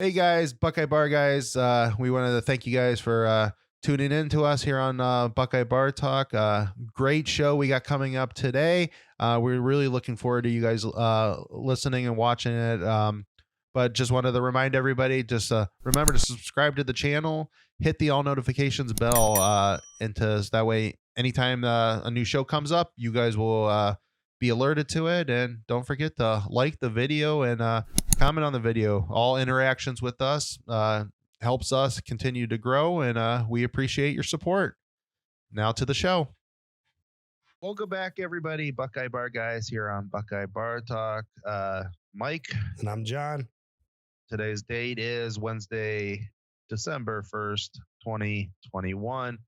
Hey guys, Buckeye Bar Guys. We wanted to thank you guys for tuning in to us here on Buckeye Bar Talk. Great show we got coming up today. We're really looking forward to you guys listening and watching it. But just wanted to remind everybody, just remember to subscribe to the channel, hit the all notifications bell, and that way, anytime a new show comes up, you guys will be alerted to it. And don't forget to like the video and comment on the video. All interactions with us helps us continue to grow, and we appreciate your support. Now to the show. Welcome back, everybody. Buckeye Bar Guys here on Buckeye Bar Talk. Mike. And I'm John. Today's date is Wednesday, December 1st, 2021.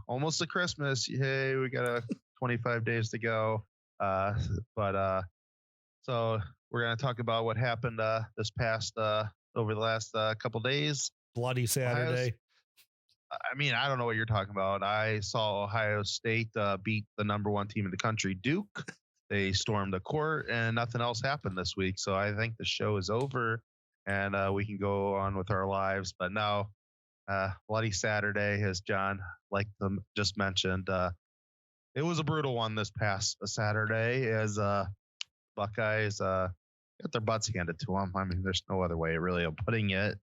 Almost to Christmas. Hey, we got 25 days to go. So we're going to talk about what happened this past over the last couple days. Bloody Saturday. I don't know what you're talking about. I saw Ohio State beat the number one team in the country, Duke. They stormed the court, and nothing else happened this week. So I think the show is over, and we can go on with our lives. But now, Bloody Saturday, as John just mentioned, it was a brutal one this past Saturday as Buckeyes got their butts handed to them. I mean, there's no other way really of putting it.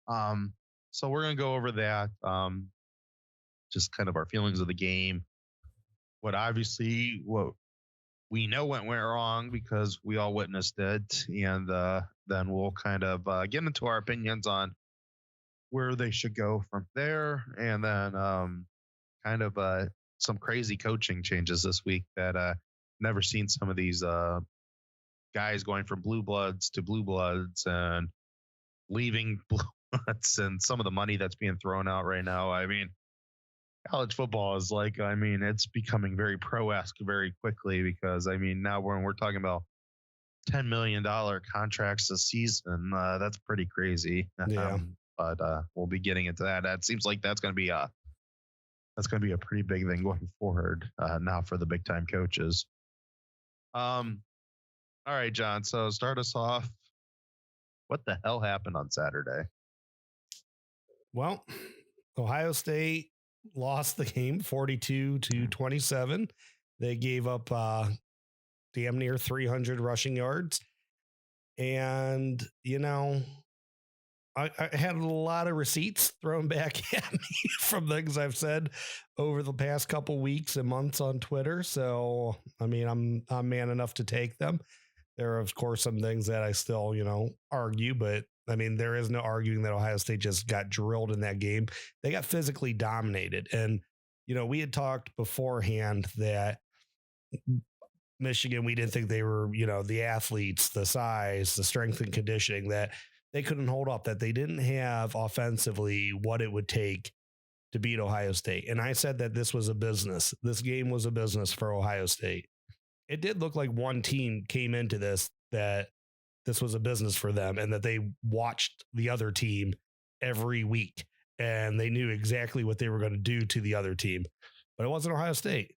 So we're going to go over that, just kind of our feelings of the game. What we know went wrong because we all witnessed it. And then we'll kind of get into our opinions on where they should go from there. And then kind of some crazy coaching changes this week that never seen some of these guys going from blue bloods to blue bloods and leaving blue bloods, and some of the money that's being thrown out right now. I mean, college football is it's becoming very pro-esque very quickly because, now when we're talking about $10 million contracts a season, that's pretty crazy. Yeah. But we'll be getting into that. That seems like that's going to be a pretty big thing going forward now for the big time coaches. All right, John. So start us off. What the hell happened on Saturday? Well, Ohio State lost the game 42-27. They gave up damn near 300 rushing yards. And, I had a lot of receipts thrown back at me from things I've said over the past couple weeks and months on Twitter. So, I'm man enough to take them. There are, of course, some things that I still, argue, but there is no arguing that Ohio State just got drilled in that game. They got physically dominated. And, we had talked beforehand that Michigan, we didn't think they were, the athletes, the size, the strength and conditioning, that they couldn't hold up, that they didn't have offensively what it would take to beat Ohio State. And I said that this was a business. This game was a business for Ohio State. It did look like one team came into this, that this was a business for them and that they watched the other team every week and they knew exactly what they were going to do to the other team. But it wasn't Ohio State.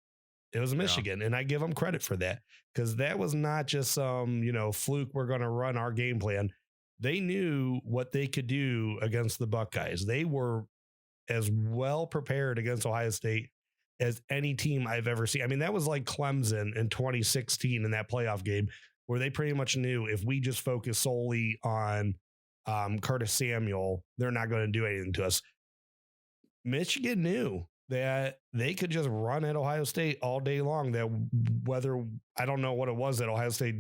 It was Michigan. Yeah. And I give them credit for that, because that was not just some, fluke. We're going to run our game plan. They knew what they could do against the Buckeyes. They were as well prepared against Ohio State as any team I've ever seen. That was like Clemson in 2016 in that playoff game, where they pretty much knew if we just focus solely on Curtis Samuel, they're not going to do anything to us. Michigan knew that they could just run at Ohio State all day long. That whether, I don't know what it was that Ohio State,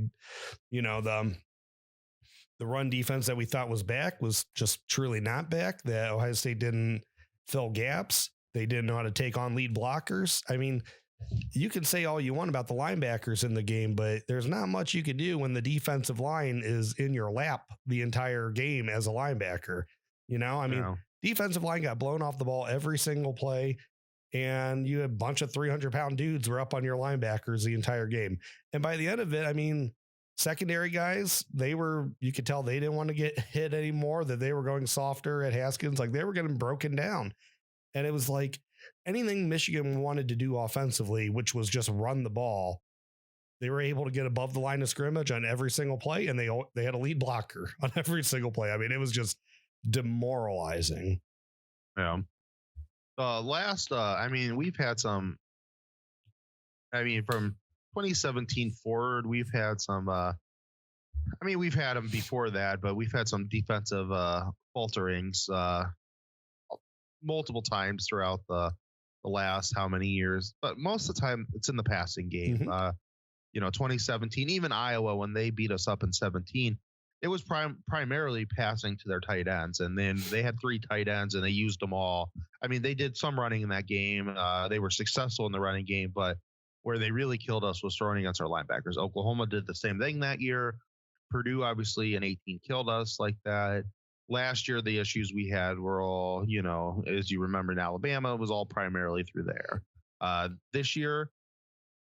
the run defense that we thought was back was just truly not back, that Ohio State didn't fill gaps. They didn't know how to take on lead blockers. You can say all you want about the linebackers in the game, but there's not much you can do when the defensive line is in your lap the entire game as a linebacker. Defensive line got blown off the ball every single play, and you had a bunch of 300-pound dudes were up on your linebackers the entire game. And by the end of it, secondary guys, you could tell they didn't want to get hit anymore, that they were going softer at Haskins. Like, they were getting broken down. And it was like anything Michigan wanted to do offensively, which was just run the ball, they were able to get above the line of scrimmage on every single play, and they had a lead blocker on every single play. I mean, it was just demoralizing. Yeah. I mean, we've had some. I mean, from 2017 forward, we've had some. I mean, we've had them before that, but we've had some defensive falterings multiple times throughout the last how many years. But most of the time, it's in the passing game. 2017, even Iowa, when they beat us up in 17, it was primarily passing to their tight ends. And then they had 3 tight ends and they used them all. I mean, they did some running in that game. They were successful in the running game, but where they really killed us was throwing against our linebackers. Oklahoma did the same thing that year. Purdue, obviously, in 18 killed us like that. Last year, the issues we had were all, as you remember in Alabama, it was all primarily through there. This year,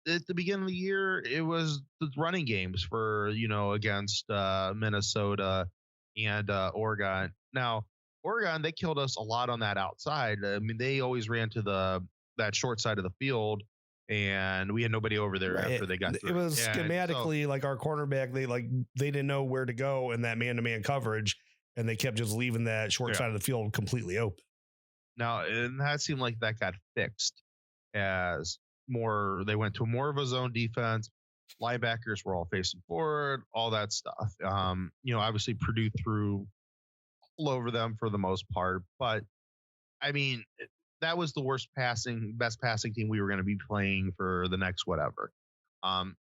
at the beginning of the year, it was the running games for, against Minnesota and Oregon. Now, Oregon, they killed us a lot on that outside. I mean, they always ran to that short side of the field, and we had nobody over there after they got through. It was schematically like our cornerback, they didn't know where to go in that man-to-man coverage, and they kept just leaving that short side of the field completely open. Now, and that seemed like that got fixed as they went to more of a zone defense. Linebackers were all facing forward, all that stuff. Obviously Purdue threw all over them for the most part, but I mean, that was the best passing team we were going to be playing for the next whatever.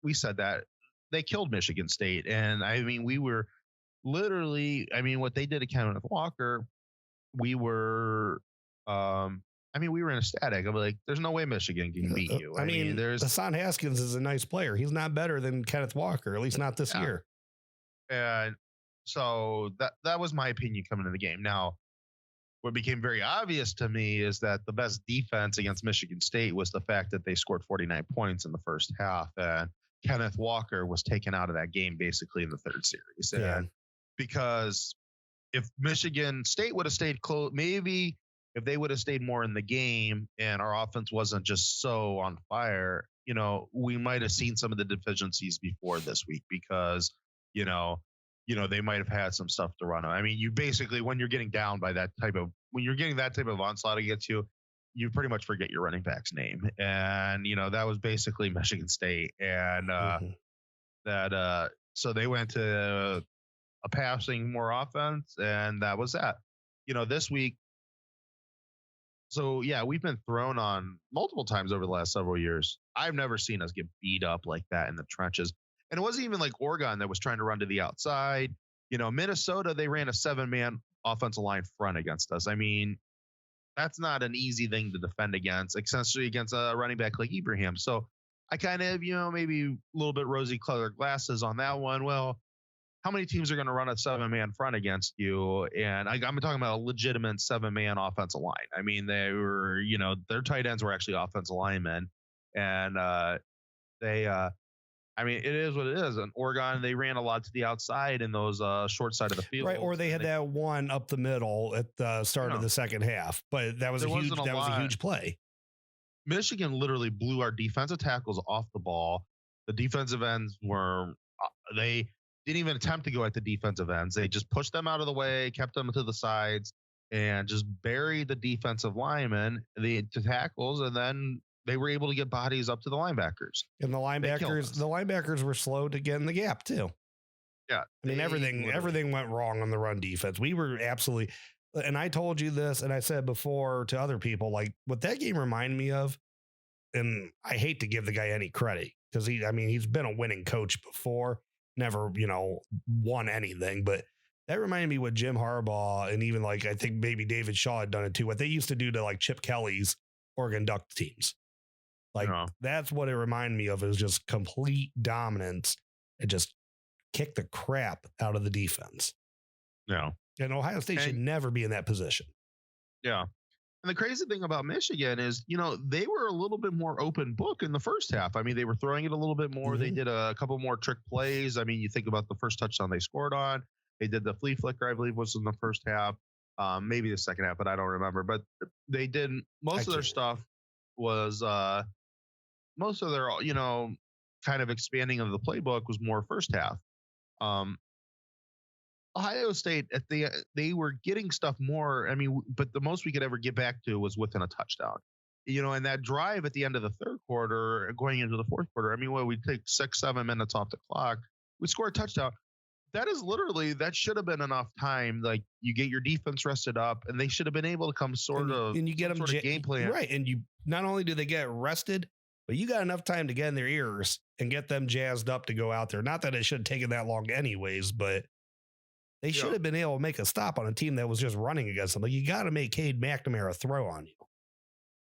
We said that they killed Michigan State, and I mean, we were literally, what they did to Kenneth Walker, we were, we were in a static. I'm like, there's no way Michigan can beat you. I mean, Hassan Haskins is a nice player. He's not better than Kenneth Walker, at least not this year. And so that was my opinion coming into the game. Now, what became very obvious to me is that the best defense against Michigan State was the fact that they scored 49 points in the first half, and Kenneth Walker was taken out of that game basically in the third series. Yeah. And because if Michigan State would have stayed close, maybe if they would have stayed more in the game and our offense wasn't just so on fire, we might have seen some of the deficiencies before this week because, they might have had some stuff to run on. I mean, you basically, when you're getting down by when you're getting that type of onslaught against you, you pretty much forget your running back's name. And, that was basically Michigan State. And so they went to a passing more offense, and that was that. This week, so yeah, we've been thrown on multiple times over the last several years. I've never seen us get beat up like that in the trenches. And it wasn't even like Oregon that was trying to run to the outside. Minnesota, they ran a 7-man offensive line front against us. I mean, that's not an easy thing to defend against, especially against a running back like Ibrahim. So I kind of, maybe a little bit rosy colored glasses on that one. Well, how many teams are going to run a 7-man front against you? And I'm talking about a legitimate 7-man offensive line. I mean, they were, their tight ends were actually offensive linemen. And it is what it is. In Oregon, they ran a lot to the outside in those short side of the field. Right, or they had that one up the middle at the start of the second half. But that was a huge play. Michigan literally blew our defensive tackles off the ball. The defensive ends they didn't even attempt to go at the defensive ends. They just pushed them out of the way, kept them to the sides, and just buried the defensive linemen, the tackles, and then they were able to get bodies up to the linebackers. And the linebackers were slow to get in the gap too. Yeah. I mean, everything went wrong on the run defense. We were absolutely, and I told you this, and I said before to other people, like what that game reminded me of, and I hate to give the guy any credit because he's been a winning coach before, never, won anything, but that reminded me what Jim Harbaugh and even I think maybe David Shaw had done it too, what they used to do to Chip Kelly's Oregon Duck teams. That's what it reminded me of, is just complete dominance and just kick the crap out of the defense. Yeah. And Ohio State should never be in that position. Yeah. And the crazy thing about Michigan is, they were a little bit more open book in the first half. I mean, they were throwing it a little bit more. Mm-hmm. They did a couple more trick plays. I mean, you think about the first touchdown they scored on. They did the flea flicker, I believe, was in the first half. Maybe the second half, but I don't remember. But they did most of their stuff was most of their, kind of expanding of the playbook was more first half. Ohio State they were getting stuff more. I mean, but the most we could ever get back to was within a touchdown. And that drive at the end of the third quarter, going into the fourth quarter. I mean, we take 6-7 minutes off the clock. We score a touchdown. That should have been enough time. Like, you get your defense rested up, and they should have been able to come and you get them game plan. Right. And you not only do they get rested, but you got enough time to get in their ears and get them jazzed up to go out there. Not that it should have taken that long anyways, but they should have been able to make a stop on a team that was just running against them. Like, you got to make Cade McNamara throw on you.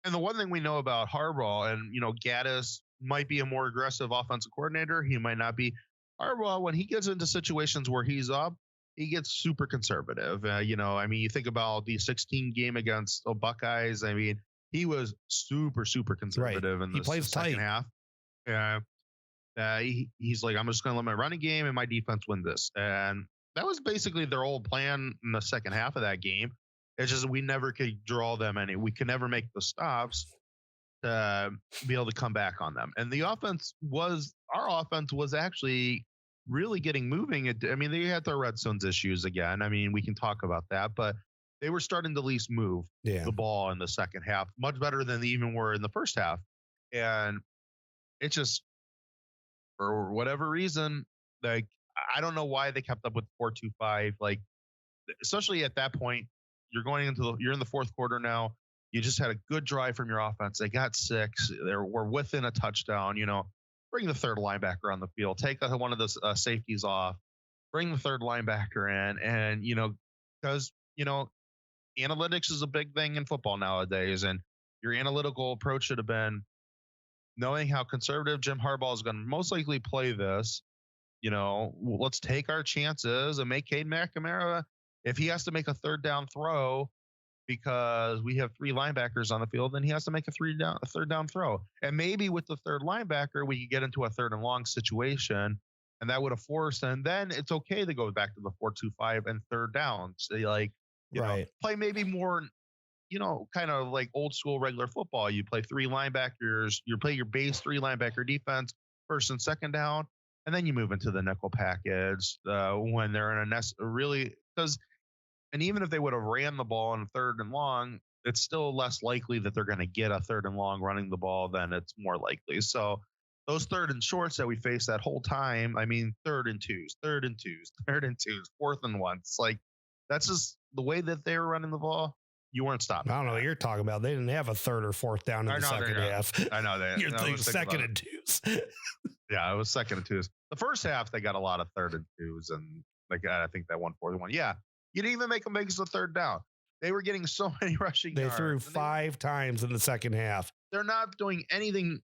And the one thing we know about Harbaugh, and Gaddis might be a more aggressive offensive coordinator. He might not be. Harbaugh, when he gets into situations where he's up, he gets super conservative. You think about the 16 game against the Buckeyes. I mean, he was super, super conservative in the second half. Yeah. He's like, I'm just going to let my running game and my defense win this. And that was basically their old plan in the second half of that game. It's just we never could draw them any. We could never make the stops to be able to come back on them. And our offense was actually really getting moving. I mean, they had their red zones issues again. I mean, we can talk about that, but they were starting to at least move the ball in the second half, much better than they even were in the first half. And it just, for whatever reason, like, I don't know why they kept up with 4-2-5. Like, especially at that point, you're in the fourth quarter now. You just had a good drive from your offense. They got 6. We're within a touchdown. Bring the third linebacker on the field. Take one of the safeties off. Bring the third linebacker in, and because analytics is a big thing in football nowadays, and your analytical approach should have been knowing how conservative Jim Harbaugh is going to most likely play this. Let's take our chances and make Cade McNamara, if he has to make a third down throw because we have 3 linebackers on the field, then he has to make a third down throw. And maybe with the third linebacker, we could get into a third and long situation, and that would have forced, and then it's okay to go back to the 4-2-5 and third downs. Play maybe more, kind of like old school regular football. You play 3 linebackers, you play your base 3 linebacker defense, first and second down, and then you move into the nickel package when they're in and even if they would have ran the ball in third and long, it's still less likely that they're going to get a third and long running the ball than it's more likely. So those third and shorts that we faced that whole time, I mean, third and twos, fourth and ones. Like, that's just the way that they were running the ball. You weren't stopping. I don't know what you're talking about. They didn't have a third or fourth down in the second half. I know that. You're thinking second and twos. Yeah, it was second and twos. The first half, they got a lot of third and twos, and I think that 1-4-1. Yeah. You didn't even make them make us a third down. They were getting so many rushing yards. They threw 5 times in the second half. They're not doing anything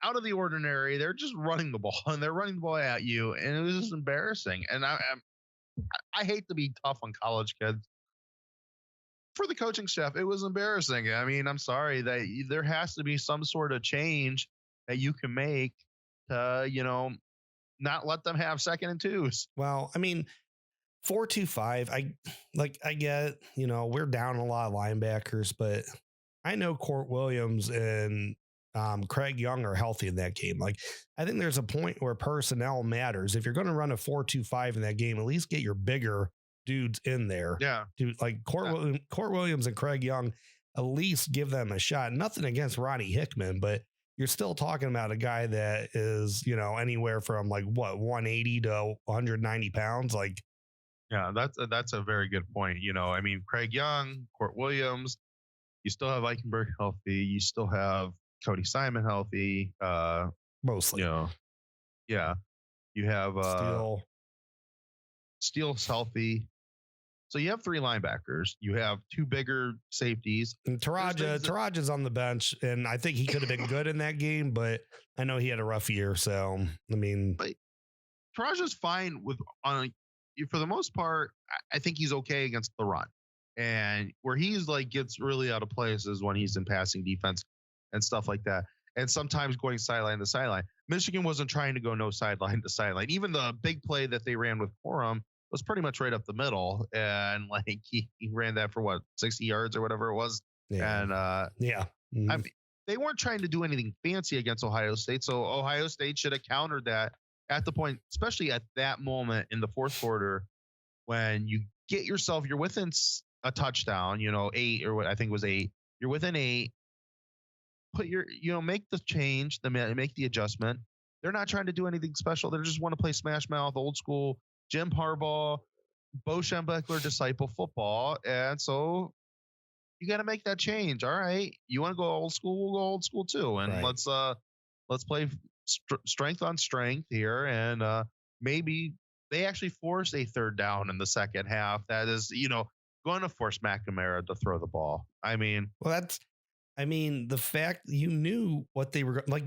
out of the ordinary. They're just running the ball, and they're running the ball at you, and it was just embarrassing. And I hate to be tough on college kids. For the coaching staff, it was embarrassing. I mean, I'm sorry that there has to be some sort of change that you can make to, not let them have second and twos. Well, I mean, 4-2-5. I get, we're down a lot of linebackers, but I know Court Williams and Craig Young are healthy in that game. Like, I think there's a point where personnel matters. If you're going to run a 4-2-5 in that game, at least get your bigger dudes in there. Yeah. Like Court Williams and Craig Young, at least give them a shot. Nothing against Ronnie Hickman, but you're still talking about a guy that is, anywhere from 180 to 190 pounds. Like, yeah, that's a very good point. I mean, Craig Young, Court Williams, you still have Eichenberg healthy. You still have Cody Simon healthy. Mostly. Yeah. You have Steele's healthy. So you have 3 linebackers. You have 2 bigger safeties. And Taraja's on the bench, and I think he could have been good in that game, but I know he had a rough year. So, I mean, but Taraja's fine for the most part. I think he's okay against the run, and where he's gets really out of place is when he's in passing defense and stuff like that. And sometimes going sideline to sideline. Michigan wasn't trying to go no sideline to sideline. Even the big play that they ran with Corum was pretty much right up the middle, and he ran that for 60 yards or whatever it was. Yeah. And yeah, I mean, they weren't trying to do anything fancy against Ohio State. So Ohio State should have countered that at the point, especially at that moment in the fourth quarter, when you get yourself, you're within a touchdown, 8 or what I think it was 8. You're within 8. Put your, make the change, make the adjustment. They're not trying to do anything special. They just want to play smash mouth, old school, Jim Harbaugh, Bo Schembechler disciple football. And so you got to make that change. All right. You want to go old school? We'll go old school too. And Right. let's play strength on strength here. And maybe they actually forced a third down in the second half. That is, going to force McNamara to throw the ball. I mean, well, the fact you knew what they were like,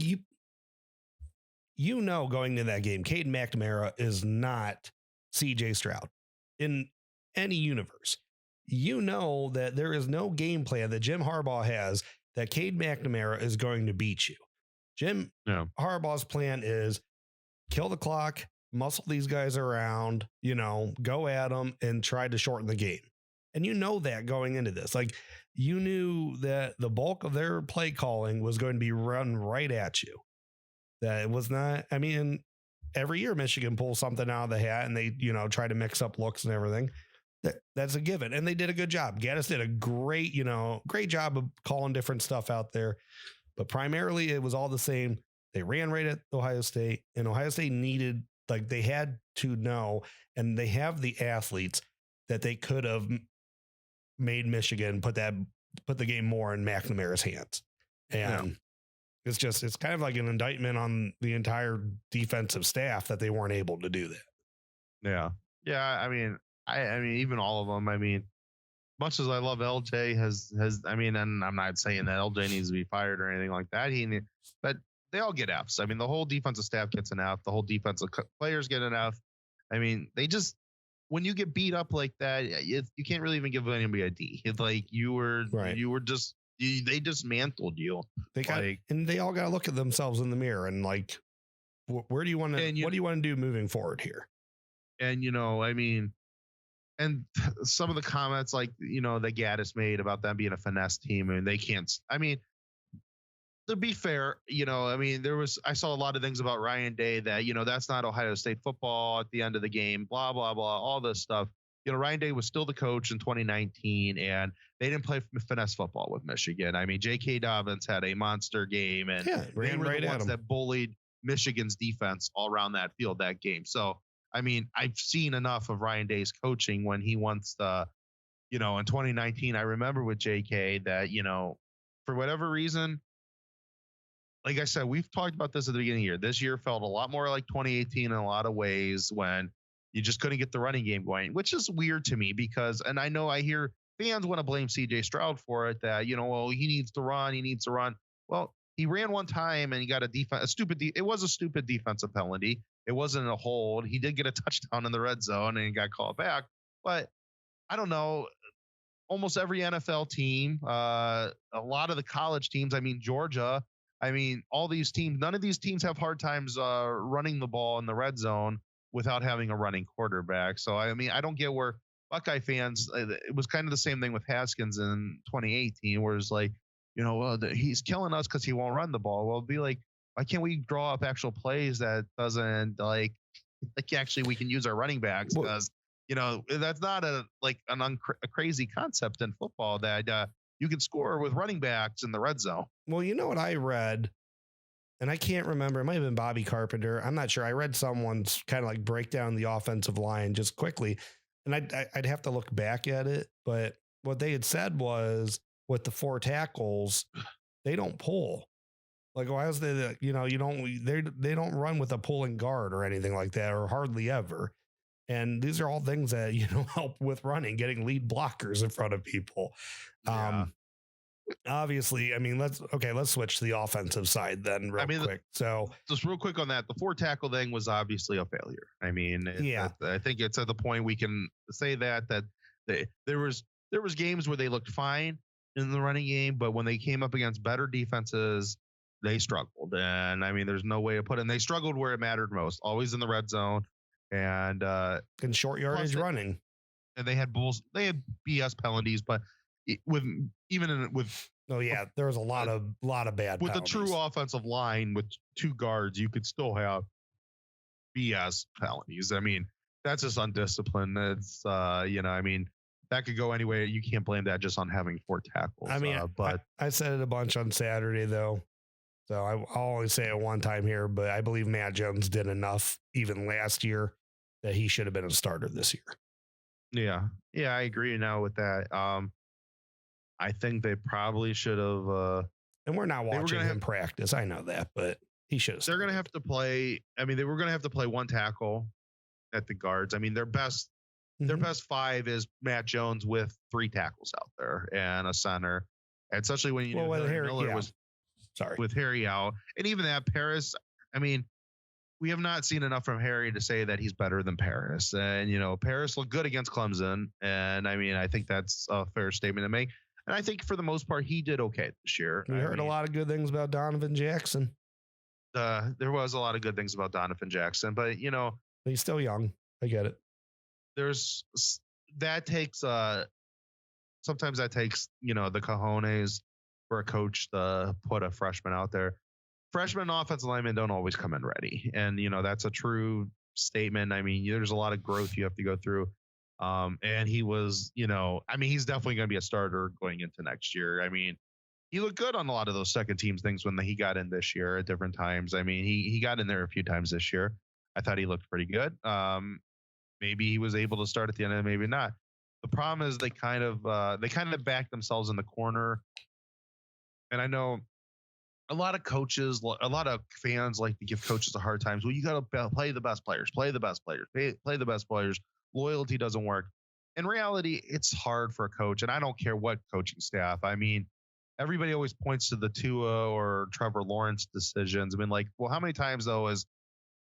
going to that game, Caden McNamara is not CJ Stroud in any universe. That there is no game plan that Jim Harbaugh has that Caden McNamara is going to beat you. Jim Harbaugh's plan is kill the clock, muscle these guys around, go at them and try to shorten the game. And that going into this, you knew that the bulk of their play calling was going to be run right at you. That it was not, every year Michigan pulls something out of the hat and they, try to mix up looks and everything. That's a given. And they did a good job. Gaddis did a great job of calling different stuff out there. But primarily it was all the same. They ran right at Ohio State, and Ohio State needed, they had to know, and they have the athletes that they could have made Michigan put the game more in McNamara's hands. And it's kind of like an indictment on the entire defensive staff that they weren't able to do that. Yeah. Yeah. I mean, even all of them, much as I love LJ and I'm not saying that LJ needs to be fired or anything like that. But they all get Fs. The whole defensive staff gets an F. The whole defensive players get an F. They just, when you get beat up like that, you can't really even give anybody a D. It's like they dismantled you. And they all got to look at themselves in the mirror and where do you want to, what do you want to do moving forward here? And, and some of the comments that Gaddis made about them being a finesse team, and they can't, to be fair, I saw a lot of things about Ryan Day that, that's not Ohio State football at the end of the game, blah, blah, blah, all this stuff. Ryan Day was still the coach in 2019, and they didn't play finesse football with Michigan. J.K. Dobbins had a monster game, and ran right at him. That bullied Michigan's defense all around that field that game. So, I've seen enough of Ryan Day's coaching when he wants to, in 2019, I remember with JK that, for whatever reason, like I said, we've talked about this at the beginning of the year. This year felt a lot more like 2018 in a lot of ways when you just couldn't get the running game going, which is weird to me because, and I know I hear fans want to blame CJ Stroud for it that, he needs to run. Well, he ran one time and he got it was a stupid defensive penalty. It wasn't a hold. He did get a touchdown in the red zone and he got called back. But I don't know. Almost every NFL team, a lot of the college teams, Georgia, all these teams, none of these teams have hard times running the ball in the red zone without having a running quarterback. So, I don't get where Buckeye fans, it was kind of the same thing with Haskins in 2018, where it's like, he's killing us because he won't run the ball. Well, it'd be like, why can't we draw up actual plays that doesn't actually we can use our running backs? Because, that's not a crazy concept in football that you can score with running backs in the red zone. Well, what I read, and I can't remember, it might have been Bobby Carpenter. I'm not sure. I read someone's kind of break down the offensive line just quickly, and I'd have to look back at it. But what they had said was with the 4 tackles, they don't pull. Ohio State, they don't run with a pulling guard or anything like that, or hardly ever. And these are all things that, help with running, getting lead blockers in front of people. Yeah. Obviously, let's switch to the offensive side then real quick. So just real quick on that, the 4 tackle thing was obviously a failure. I think it's at the point we can say that there was games where they looked fine in the running game, but when they came up against better defenses, they struggled. And there's no way to put it. And they struggled where it mattered most, always in the red zone and short yardage running. And they had BS penalties, but with Oh yeah, there was a lot of bad with a penalties. true offensive line with 2 guards, you could still have BS penalties. I mean, that's just undisciplined. It's I mean, that could go anyway. You can't blame that just on having 4 tackles. I mean, but I said it a bunch on Saturday though, so I'll only say it one time here. But I believe Matt Jones did enough even last year that he should have been a starter this year. yeah, I agree now with that. I think they probably should have. And we're not watching him practice. I know that, but he should have. They're going to have to play. I mean, they were going to have to play 1 tackle at the guards. I mean, their best 5 is Matt Jones with 3 tackles out there and a center. And especially when you with Harry Miller was with Harry out, and even that Paris. I mean, we have not seen enough from Harry to say that he's better than Paris. And Paris looked good against Clemson, and I mean, I think that's a fair statement to make. And I think for the most part, he did okay this year. We heard a lot of good things about Donovan Jackson. There was a lot of good things about Donovan Jackson, but he's still young. I get it. Sometimes that takes the cojones for a coach to put a freshman out there. Freshman offensive linemen don't always come in ready, and that's a true statement. I mean, there's a lot of growth you have to go through. And he was, I mean, he's definitely going to be a starter going into next year. I mean, he looked good on a lot of those second teams things when he got in this year at different times. I mean, he got in there a few times this year. I thought he looked pretty good. Maybe he was able to start at the end and maybe not. The problem is they kind of backed themselves in the corner. And I know a lot of coaches, a lot of fans like to give coaches a hard time. Well, you got to play the best players, play the best players. Loyalty doesn't work. In reality, it's hard for a coach, and I don't care what coaching staff. I mean, everybody always points to the Tua or Trevor Lawrence decisions. I mean, like, well, how many times though is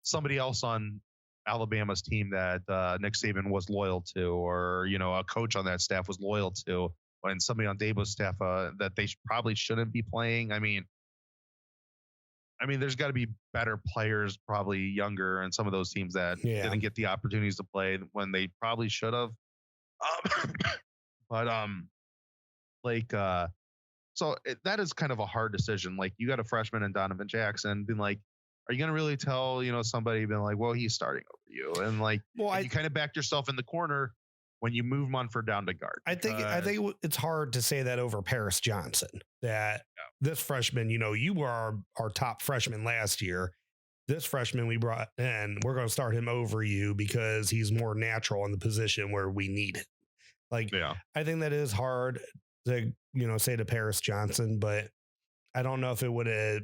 somebody else on Alabama's team that Nick Saban was loyal to, or a coach on that staff was loyal to, and somebody on Dabo's staff that they probably shouldn't be playing? I mean, there's got to be better players, probably younger, and some of those teams that didn't get the opportunities to play when they probably should have. So that is kind of a hard decision. Like, you got a freshman in Donovan Jackson, being like, are you going to really tell somebody being like, well, he's starting over you, and like, you kind of backed yourself in the corner when you move Munford down to guard. I think it's hard to say that over Paris Johnson, that this freshman, you were our top freshman last year. This freshman we brought in, we're going to start him over you because he's more natural in the position where we need it. Like, I think that is hard to, say to Paris Johnson, but I don't know if it would have,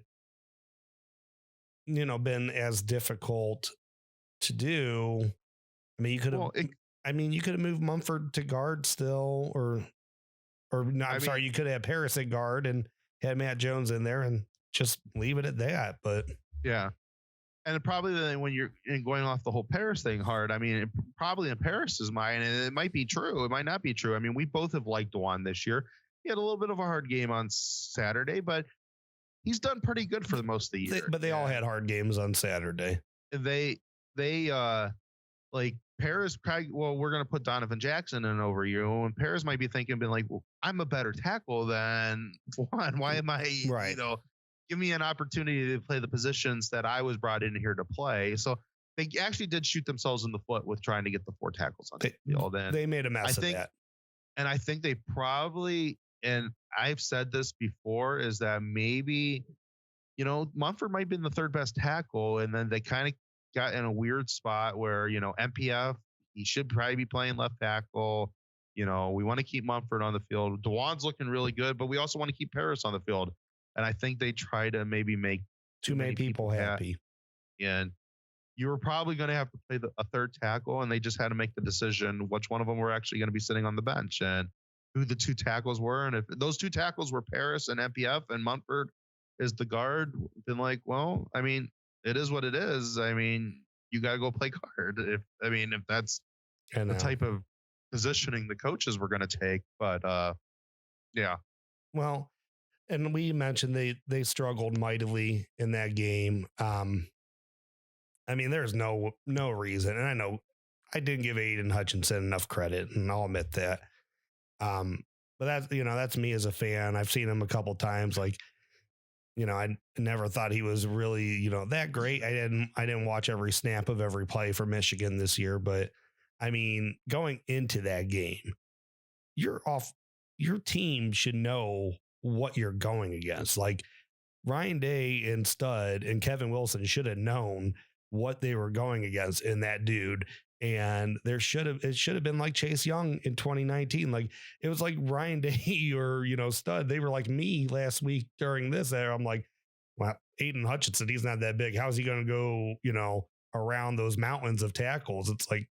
been as difficult to do. I mean, you could have, you could have moved Mumford to guard still, or no, you could have Paris at guard and had Matt Jones in there and just leave it at that. But yeah. And probably then when you're going off the whole Paris thing hard, I mean, probably in Paris's mind, and it might be true, it might not be true. I mean, we both have liked Dwan this year. He had a little bit of a hard game on Saturday, but he's done pretty good for the most of the year. But they all had hard games on Saturday. They like Paris, well, we're going to put Donovan Jackson in over you. And Paris might be thinking, being like, well, I'm a better tackle than Dwan. Why am I, give me an opportunity to play the positions that I was brought in here to play. So they actually did shoot themselves in the foot with trying to get the 4 tackles on the field. And they made a mess of that. And I think they probably, and I've said this before, is that maybe, Munford might have been the 3rd best tackle. And then they kind of got in a weird spot where, MPF, he should probably be playing left tackle. We want to keep Munford on the field. Dwan's looking really good, but we also want to keep Paris on the field. And I think they try to maybe make too many people happy. And you were probably going to have to play a 3rd tackle, and they just had to make the decision which one of them were actually going to be sitting on the bench and who the 2 tackles were. And if those 2 tackles were Paris and MPF and Munford is the guard, then like, well, I mean, it is what it is. I mean, you got to go play guard. If that's the type of positioning the coaches were going to take. But yeah. Well, and we mentioned they struggled mightily in that game. I mean, there's no reason, and I know I didn't give Aiden Hutchinson enough credit, and I'll admit that. But that's me as a fan. I've seen him a couple times. Like, I never thought he was really, that great. I didn't watch every snap of every play for Michigan this year, but I mean, going into that game, your team should know what you're going against. Like Ryan Day and Stud and Kevin Wilson should have known what they were going against in that dude. And it should have been like Chase Young in 2019. Like it was like Ryan Day or, Stud. They were like me last week during this. I'm like, well, Aiden Hutchinson, he's not that big. How's he going to go, around those mountains of tackles? It's like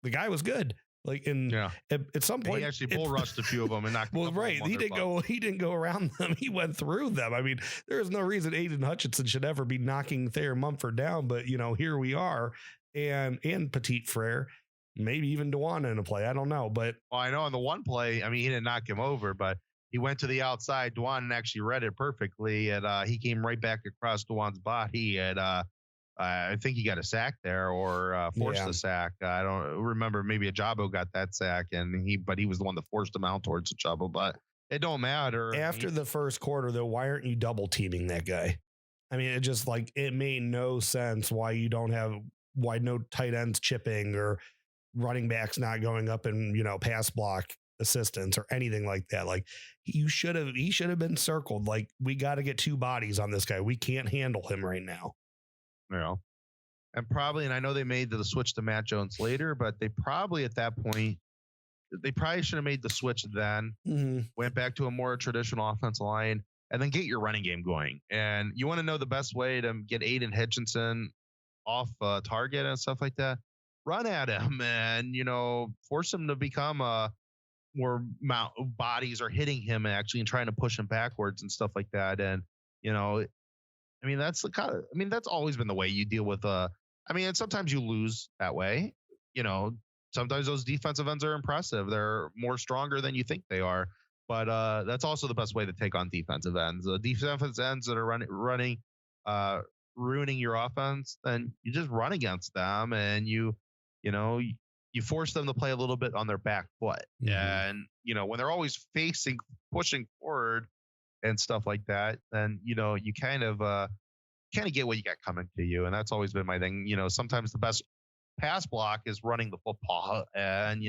the guy was good. Like at some point, he actually bull rushed a few of them and knocked. Well, right, he didn't go around them. He went through them. I mean, there is no reason Aiden Hutchinson should ever be knocking Thayer Mumford down, but here we are, and Petit Frere, maybe even Dewan in a play. I don't know, but I know on the one play, I mean, he didn't knock him over, but he went to the outside. Dewan actually read it perfectly, and he came right back across Dewan's body, and I think he got a sack there or forced a sack. I don't remember. Maybe Ajabo got that sack, but he was the one that forced him out towards Ajabo. But it don't matter. After the first quarter, though, why aren't you double teaming that guy? I mean, it just it made no sense why no tight ends chipping or running backs not going up and pass block assistance or anything like that. Like he should have been circled. Like we got to get 2 bodies on this guy. We can't handle him right now. And I know they made the switch to Matt Jones later, but they probably at that point, they probably should have made the switch then, went back to a more traditional offensive line, and then get your running game going. And you want to know the best way to get Aiden Hutchinson off target and stuff like that? Run at him and, force him to become more bodies are hitting him and trying to push him backwards and stuff like that. And, that's always been the way you deal with and sometimes you lose that way. Sometimes those defensive ends are impressive. They're more stronger than you think they are. But that's also the best way to take on defensive ends. The defensive ends that are running, ruining your offense, then you just run against them and you force them to play a little bit on their back foot. And, when they're always pushing forward and stuff like that, then, you kind of get what you got coming to you. And that's always been my thing. Sometimes the best pass block is running the football and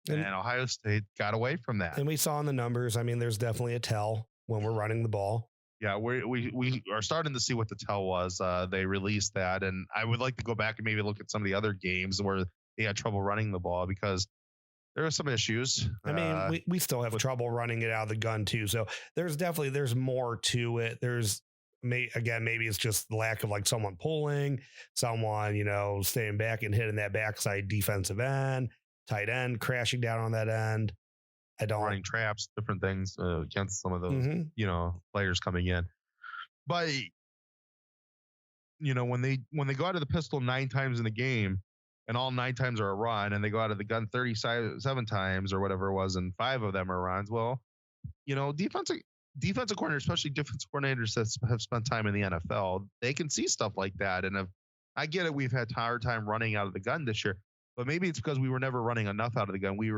Ohio State got away from that. And we saw in the numbers, there's definitely a tell when we're running the ball. Yeah, we are starting to see what the tell was. They released that, and I would like to go back and maybe look at some of the other games where they had trouble running the ball because there are some issues. We still have trouble running it out of the gun too. So there's more to it. Maybe it's just the lack of someone pulling, someone, staying back and hitting that backside defensive end, tight end, crashing down on that end. Running traps, different things against some of those, players coming in. But, when they go out of the pistol 9 times in the game and all 9 times are a run and they go out of the gun 37 times or whatever it was and 5 of them are runs, well, defensive coordinators, especially defensive coordinators that have spent time in the NFL, they can see stuff like that. And I get it, we've had a hard time running out of the gun this year, but maybe it's because we were never running enough out of the gun. We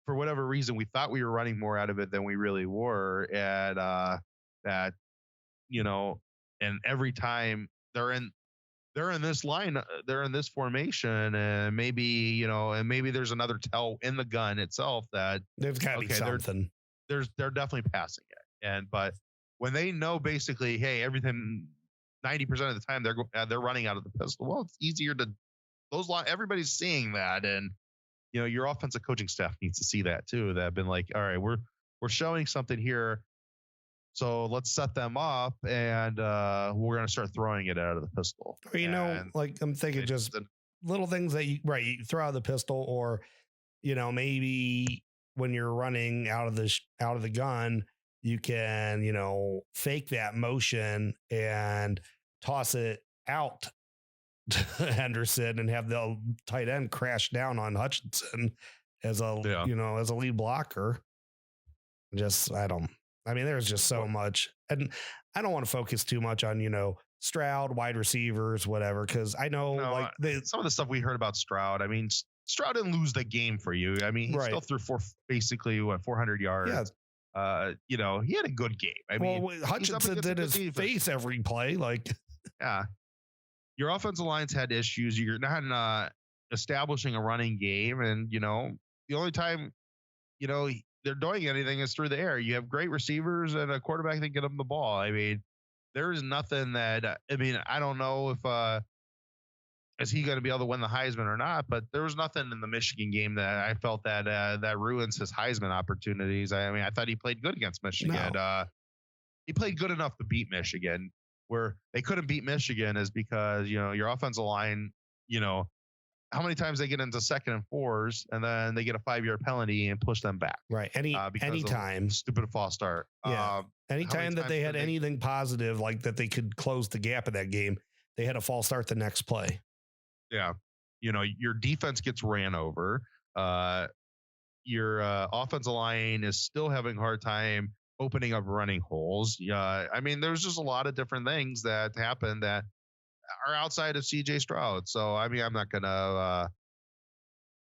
for whatever reason, we thought we were running more out of it than we really were. And and every time they're in this line, they're in this formation, and maybe there's another tell in the gun itself that there's got to be something. They're definitely passing it. But when they know basically, hey, everything 90% of the time they're running out of the pistol. Well, it's easier to everybody's seeing that, and your offensive coaching staff needs to see that too. That have been like, all right, we're showing something here, so let's set them up, and we're going to start throwing it out of the pistol. Or, I'm thinking just little things that you throw out of the pistol, or maybe when you're running out of the gun, you can fake that motion and toss it out Henderson and have the tight end crash down on Hutchinson as a lead blocker. There's just so much, and I don't want to focus too much on Stroud, wide receivers, whatever, because I know some of the stuff we heard about Stroud. Stroud didn't lose the game for you. I mean, he still threw basically 400 yards. Yeah. He had a good game. I mean, Hutchinson did his face every play. Like, yeah, your offensive lines had issues. You're not establishing a running game, and the only time they're doing anything is through the air. You have great receivers and a quarterback that get them the ball. I mean, there's nothing that I don't know if is he going to be able to win the Heisman or not, but there was nothing in the Michigan game that I felt that ruins his Heisman opportunities. I thought he played good against Michigan. No. He played good enough to beat Michigan. Where they couldn't beat Michigan is because your offensive line, how many times they get into 2nd and 4s and then they get a 5-yard penalty and push them back. Right. Anytime. Stupid false start. Yeah. Anytime that they had anything positive, like that they could close the gap in that game, they had a false start the next play. Yeah. Your defense gets ran over. Your offensive line is still having a hard time opening up running holes. There's just a lot of different things that happen that are outside of CJ Stroud. So, I'm not going to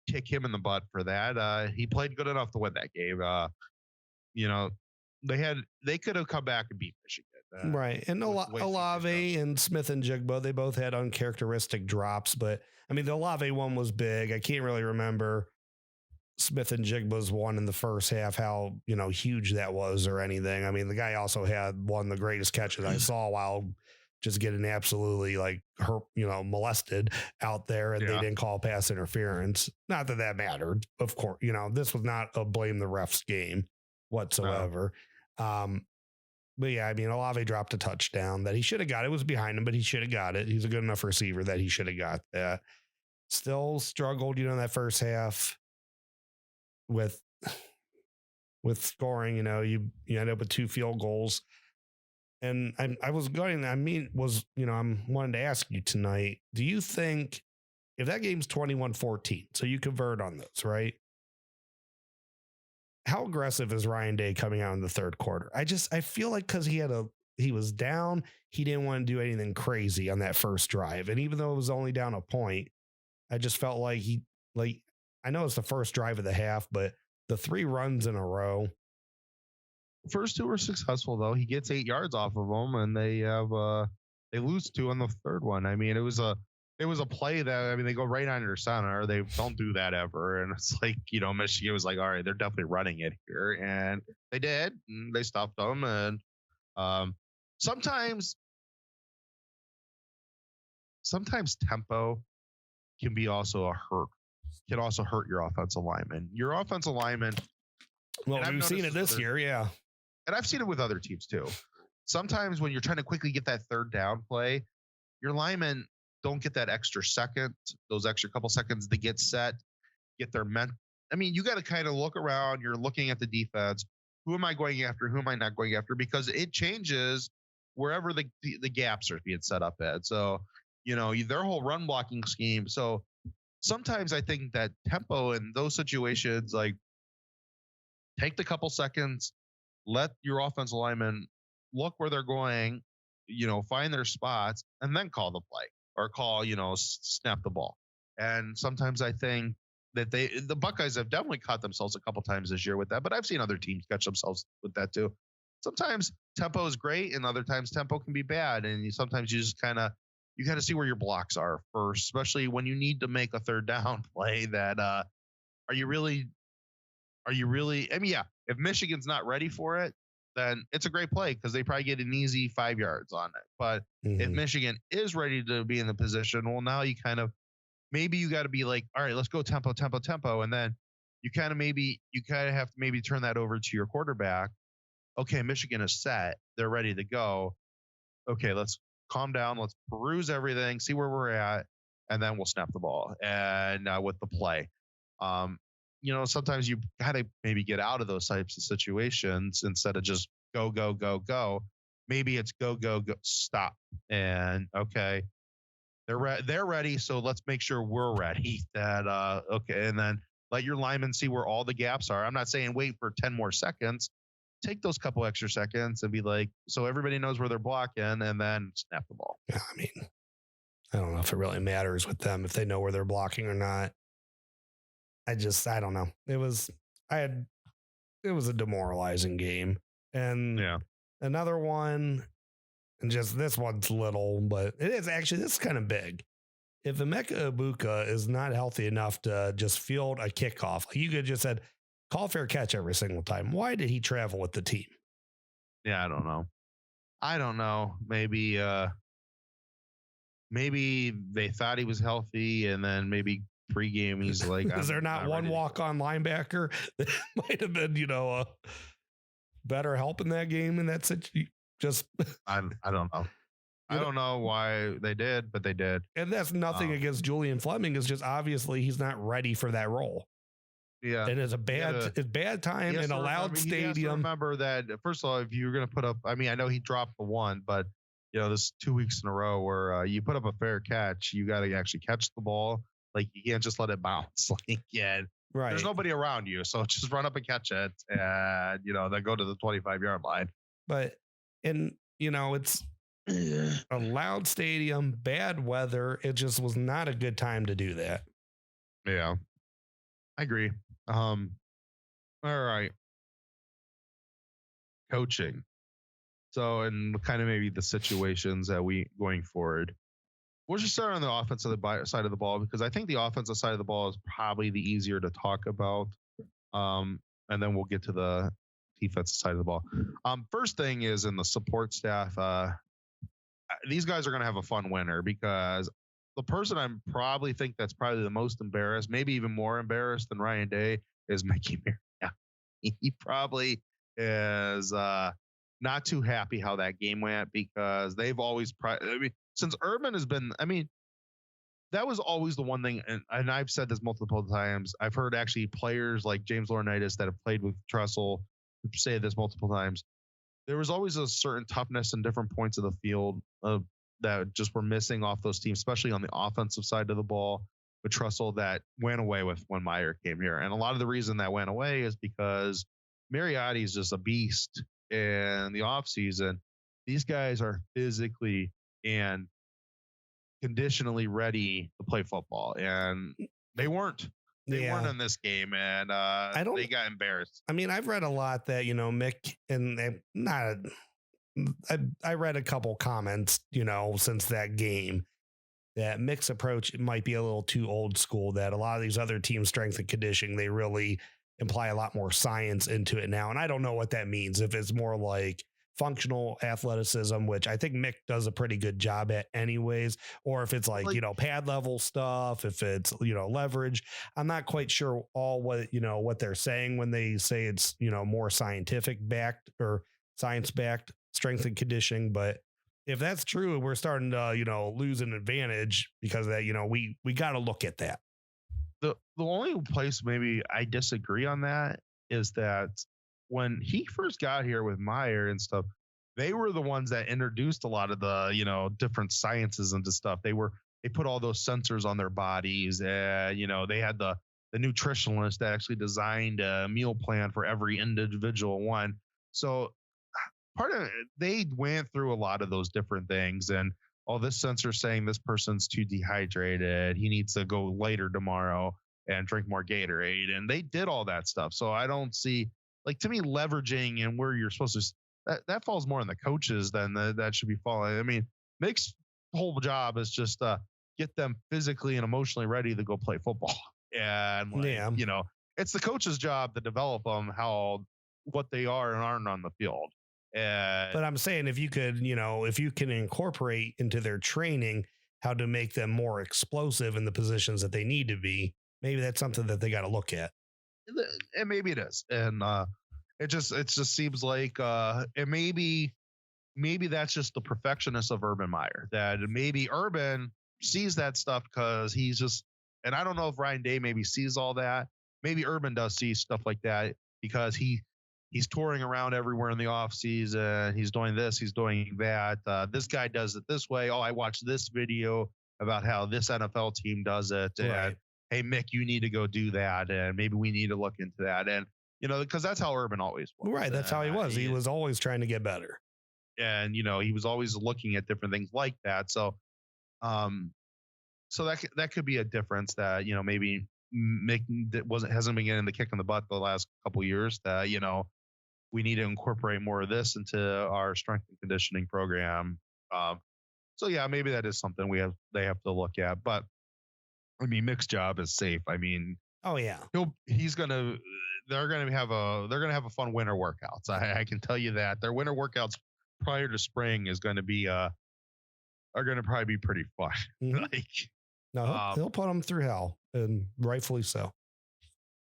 kick him in the butt for that. He played good enough to win that game. They could have come back and beat Michigan. Right. And Olave and Smith and Jigba, they both had uncharacteristic drops, but the Olave one was big. I can't really remember Smith and Jigba's one in the first half, how, huge that was or anything. The guy also had one of the greatest catches I saw while just getting absolutely molested out there, and they didn't call pass interference. Not that mattered, of course. This was not a blame the refs game whatsoever. No. But yeah, Olave dropped a touchdown that he should have got. It was behind him, but he should have got it. He's a good enough receiver that he should have got that. Still struggled, in that first half with scoring. You end up with 2 field goals. And I'm wanting to ask you tonight, do you think if that game's 21-14, so you convert on those, right? How aggressive is Ryan Day coming out in the third quarter? I feel like because he was down, he didn't want to do anything crazy on that first drive. And even though it was only down a point, I just felt like I know it's the first drive of the half, but the 3 runs in a row. First 2 were successful though. He gets 8 yards off of them, and they lose 2 on the third one. It was a play that, they go right under center. They don't do that ever. And it's like, Michigan was like, all right, they're definitely running it here. And they did. And they stopped them. And sometimes tempo can also hurt your offensive lineman. Your offensive lineman. Well, we've seen it this year. Yeah. And I've seen it with other teams too. Sometimes when you're trying to quickly get that third down play, your linemen don't get that extra second, those extra couple seconds to get set, get their you got to kind of look around. You're looking at the defense. Who am I going after? Who am I not going after? Because it changes wherever the gaps are being set up at. So, their whole run blocking scheme. So sometimes I think that tempo in those situations, like take the couple seconds, let your offensive linemen look where they're going, find their spots, and then call the play. Or call, snap the ball. And sometimes I think that the Buckeyes have definitely caught themselves a couple times this year with that, but I've seen other teams catch themselves with that too. Sometimes tempo is great, and other times tempo can be bad. And sometimes you just got to see where your blocks are first, especially when you need to make a third down play. That are you really? If Michigan's not ready for it, then it's a great play because they probably get an easy 5 yards on it. But if Michigan is ready to be in the position, well, now you maybe you got to be like, all right, let's go tempo. And then you kind of have to maybe turn that over to your quarterback. Okay, Michigan is set. They're ready to go. Okay, let's calm down. Let's peruse everything, see where we're at, and then we'll snap the ball and with the play. Sometimes you gotta maybe get out of those types of situations instead of just go, go, go, go. Maybe it's go, go, go, stop. And okay, they're ready. So let's make sure we're ready. Okay. And then let your linemen see where all the gaps are. I'm not saying wait for 10 more seconds. Take those couple extra seconds and be like, so everybody knows where they're blocking, and then snap the ball. Yeah, I don't know if it really matters with them if they know where they're blocking or not. I don't know. It was a demoralizing game. And Yeah. another one, and just this one's little, but it is actually, this is kind of big. If Emeka Ibuka is not healthy enough to just field a kickoff, like you could just said, call fair catch every single time. Why did he travel with the team? Yeah, I don't know. Maybe they thought he was healthy, and then maybe pregame he's like, Is there "I'm not one ready to walk go." on linebacker that might have been, better help in that game? And that's it. Just, I don't know. I don't know why they did, but they did. and that's nothing against Julian Fleming. It's just obviously he's not ready for that role. Yeah. And it's a bad time in a loud He has to stadium. remember that, first of all, if you're going to put up, I mean, I know he dropped the one, but this 2 weeks in a row where you put up a fair catch, you got to actually catch the ball. Like, you can't just let it bounce. Like, Right. there's nobody around you, so just run up and catch it, and then go to the 25-yard line. But it's a loud stadium, bad weather. It just was not a good time to do that. Yeah, I agree. All right, coaching. So, and kind of maybe the situations that we going forward. We'll just start on the offensive side of the ball, because I think the offensive side of the ball is probably the easier to talk about. And then we'll get to the defensive side of the ball. First thing is in the support staff. These guys are going to have a fun winter, because the person I probably think that's probably the most embarrassed, maybe even more embarrassed than Ryan Day, is Mickey Mariota. He probably is not too happy how that game went, because they've always, since Urban has been, that was always the one thing, and I've said this multiple times. I've heard actually players like James Laurinaitis that have played with Tressel say this multiple times. There was always a certain toughness in different points of the field that just were missing off those teams, especially on the offensive side of the ball with Tressel, that went away with when Meyer came here. And a lot of the reason that went away is because Mariotti is just a beast in the offseason. These guys are physically and conditionally ready to play football, and they weren't. They weren't in this game, and they got embarrassed. I mean, I've read a lot that Mick, and I read a couple comments since that game, that Mick's approach might be a little too old school. That a lot of these other teams' strength and conditioning, they really imply a lot more science into it now, and I don't know what that means. If it's more like functional athleticism, which I think Mick does a pretty good job at anyways, or if it's like pad level stuff, if it's leverage. I'm not quite sure all what they're saying when they say it's more scientific backed or science backed strength and conditioning. But if that's true, we're starting to lose an advantage because of that. We got to look at that. The only place maybe I disagree on that is that when he first got here with Meyer and stuff, they were the ones that introduced a lot of the, different sciences into stuff. They put all those sensors on their bodies. They had the nutritionalist that actually designed a meal plan for every individual one. So part of it, they went through a lot of those different things, and this sensor saying this person's too dehydrated, he needs to go later tomorrow and drink more Gatorade. And they did all that stuff. So I don't see, like, to me, leveraging and where you're supposed to, that falls more on the coaches than that should be falling. I mean, Mick's whole job is just get them physically and emotionally ready to go play football. And it's the coach's job to develop them what they are and aren't on the field. But I'm saying, if you could, if you can incorporate into their training how to make them more explosive in the positions that they need to be, maybe that's something that they got to look at. And maybe it is. And it just seems like and maybe that's just the perfectionist of Urban Meyer, that maybe Urban sees that stuff because he's just, and I don't know if Ryan Day maybe sees all that. Maybe Urban does see stuff like that because he's touring around everywhere in the off season. He's doing this, he's doing that. This guy does it this way. Oh, I watched this video about how this NFL team does it. Right. And hey, Mick, you need to go do that. And maybe we need to look into that. And, because that's how Urban always was. Right. That's how he was. He was always trying to get better. And, he was always looking at different things like that. So, so that could be a difference that, maybe hasn't been getting the kick in the butt the last couple of years. That we need to incorporate more of this into our strength and conditioning program. So yeah, maybe that is something they have to look at. But I mean, Mick's job is safe. I mean, oh yeah, they're gonna have a fun winter workouts. I can tell you that their winter workouts prior to spring is going to be are going to probably be pretty fun. Mhm. He'll put them through hell, and rightfully so.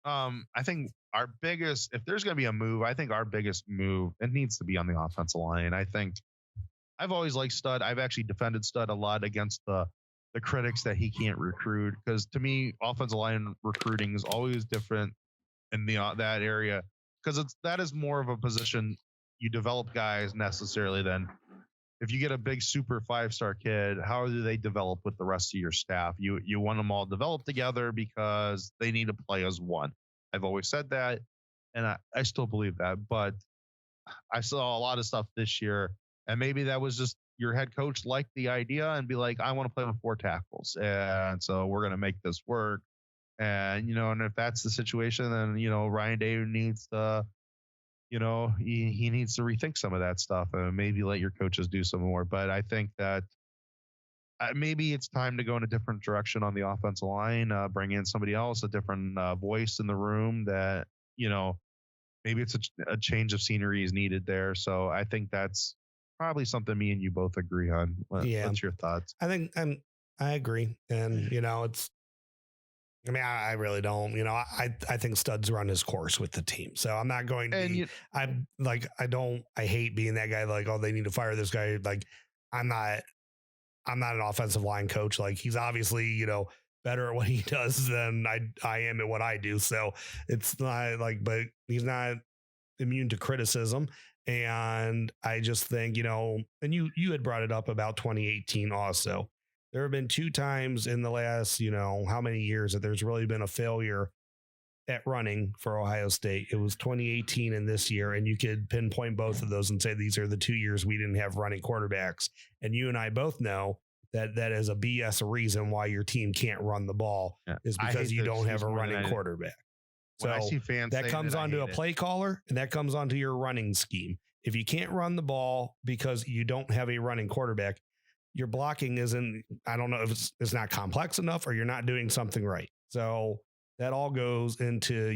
I think if there's going to be a move, I think our biggest move, it needs to be on the offensive line. I think I've always liked Stud. I've actually defended Stud a lot against the critics that he can't recruit, because to me, offensive line recruiting is always different in that area, because that is more of a position you develop guys necessarily than if you get a big super 5-star kid. How do they develop with the rest of your staff? You want them all developed together because they need to play as one. I've always said that, and I still believe that, but I saw a lot of stuff this year, and maybe that was just your head coach liked the idea and be like, I want to play with 4 tackles, and so we're going to make this work. And and if that's the situation, then Ryan Day needs to he needs to rethink some of that stuff and maybe let your coaches do some more. But I think that maybe it's time to go in a different direction on the offensive line, bring in somebody else, a different voice in the room that maybe it's a change of scenery is needed there. So I think that's probably something me and you both agree on. What's your thoughts? I agree. And, I really don't, I think Stud's run his course with the team. So I'm not going to I hate being that guy. Like, oh, they need to fire this guy. Like, I'm not an offensive line coach. Like, he's obviously, better at what he does than I am at what I do. So it's not but he's not immune to criticism. And I just think, and you had brought it up about 2018 also. There have been 2 times in the last, how many years that there's really been a failure at running for Ohio State. It was 2018 and this year, and you could pinpoint both of those and say these are the 2 years we didn't have running quarterbacks. And you and I both know that is a BS reason why your team can't run the ball is because you don't have a running quarterback. So I see fans that comes onto a play caller, and that comes onto your running scheme. If you can't run the ball because you don't have a running quarterback, your blocking isn't, I don't know if it's not complex enough or you're not doing something right. So that all goes into,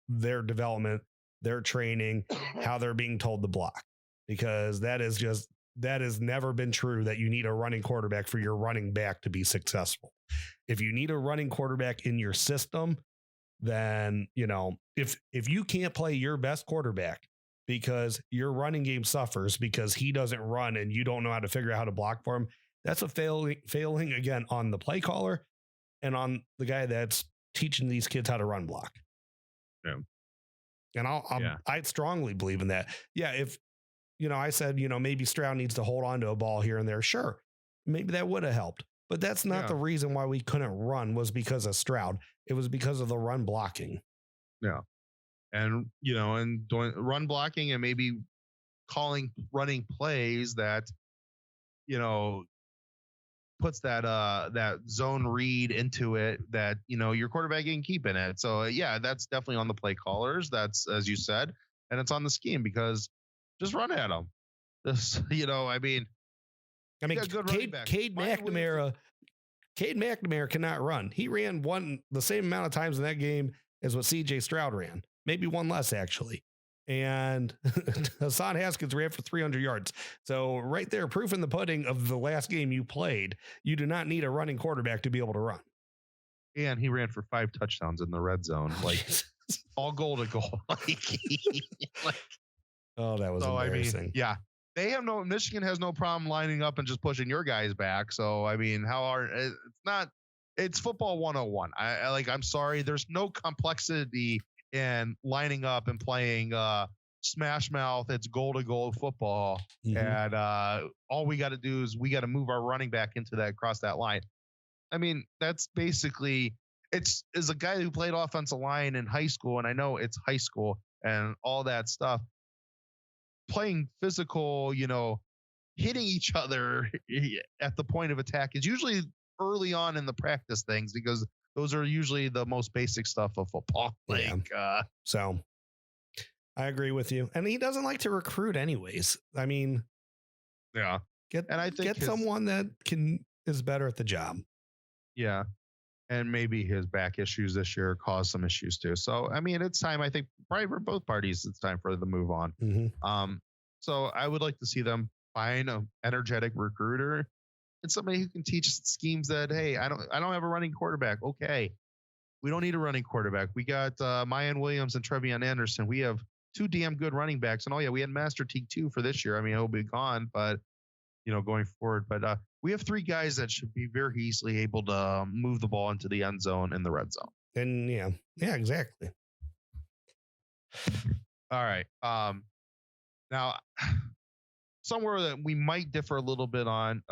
their development, their training, how they're being told to block, because that has never been true that you need a running quarterback for your running back to be successful. If you need a running quarterback in your system, then, if you can't play your best quarterback because your running game suffers because he doesn't run and you don't know how to figure out how to block for him, that's a failing again on the play caller and on the guy that's teaching these kids how to run block. Yeah. And I strongly believe in that. Yeah. If, I said, maybe Stroud needs to hold on to a ball here and there. Sure. Maybe that would have helped, but that's not the reason why we couldn't run was because of Stroud. It was because of the run blocking. Yeah. And, and doing run blocking and maybe calling running plays that, puts that zone read into it that, your quarterback can keep in it. So yeah, that's definitely on the play callers. That's, as you said, and it's on the scheme because just run at them. This, Cade McNamara cannot run. He ran the same amount of times in that game as what CJ Stroud ran. Maybe one less, actually. And Hassan Haskins ran for 300 yards. So right there, proof in the pudding of the last game you played, you do not need a running quarterback to be able to run. And he ran for 5 touchdowns in the red zone, all goal to goal. Oh, that was embarrassing. Yeah. Michigan has no problem lining up and just pushing your guys back. So, how hard it's football 101. I'm sorry. There's no complexity in lining up and playing smash mouth. It's goal to goal football. Mm-hmm. And all we got to do is we got to move our running back across that line. That's basically, it's as a guy who played offensive line in high school. And I know it's high school and all that stuff. Playing physical, hitting each other at the point of attack is usually early on in the practice things because those are usually the most basic stuff of football. So I agree with you. And he doesn't like to recruit anyways. I mean, yeah. And I think someone that is better at the job. Yeah. And maybe his back issues this year caused some issues too. So, I mean, it's time, I think, probably for both parties, it's time for them to move on. Mm-hmm. So I would like to see them find an energetic recruiter and somebody who can teach schemes that, hey, I don't have a running quarterback. Okay. We don't need a running quarterback. We got Mayan Williams and Trevion Anderson. We have 2 damn good running backs. And we had Master Teague too for this year. I mean, he'll be gone, but going forward. But we have 3 guys that should be very easily able to move the ball into the end zone and the red zone. And yeah, exactly. All right. Now, somewhere that we might differ a little bit on,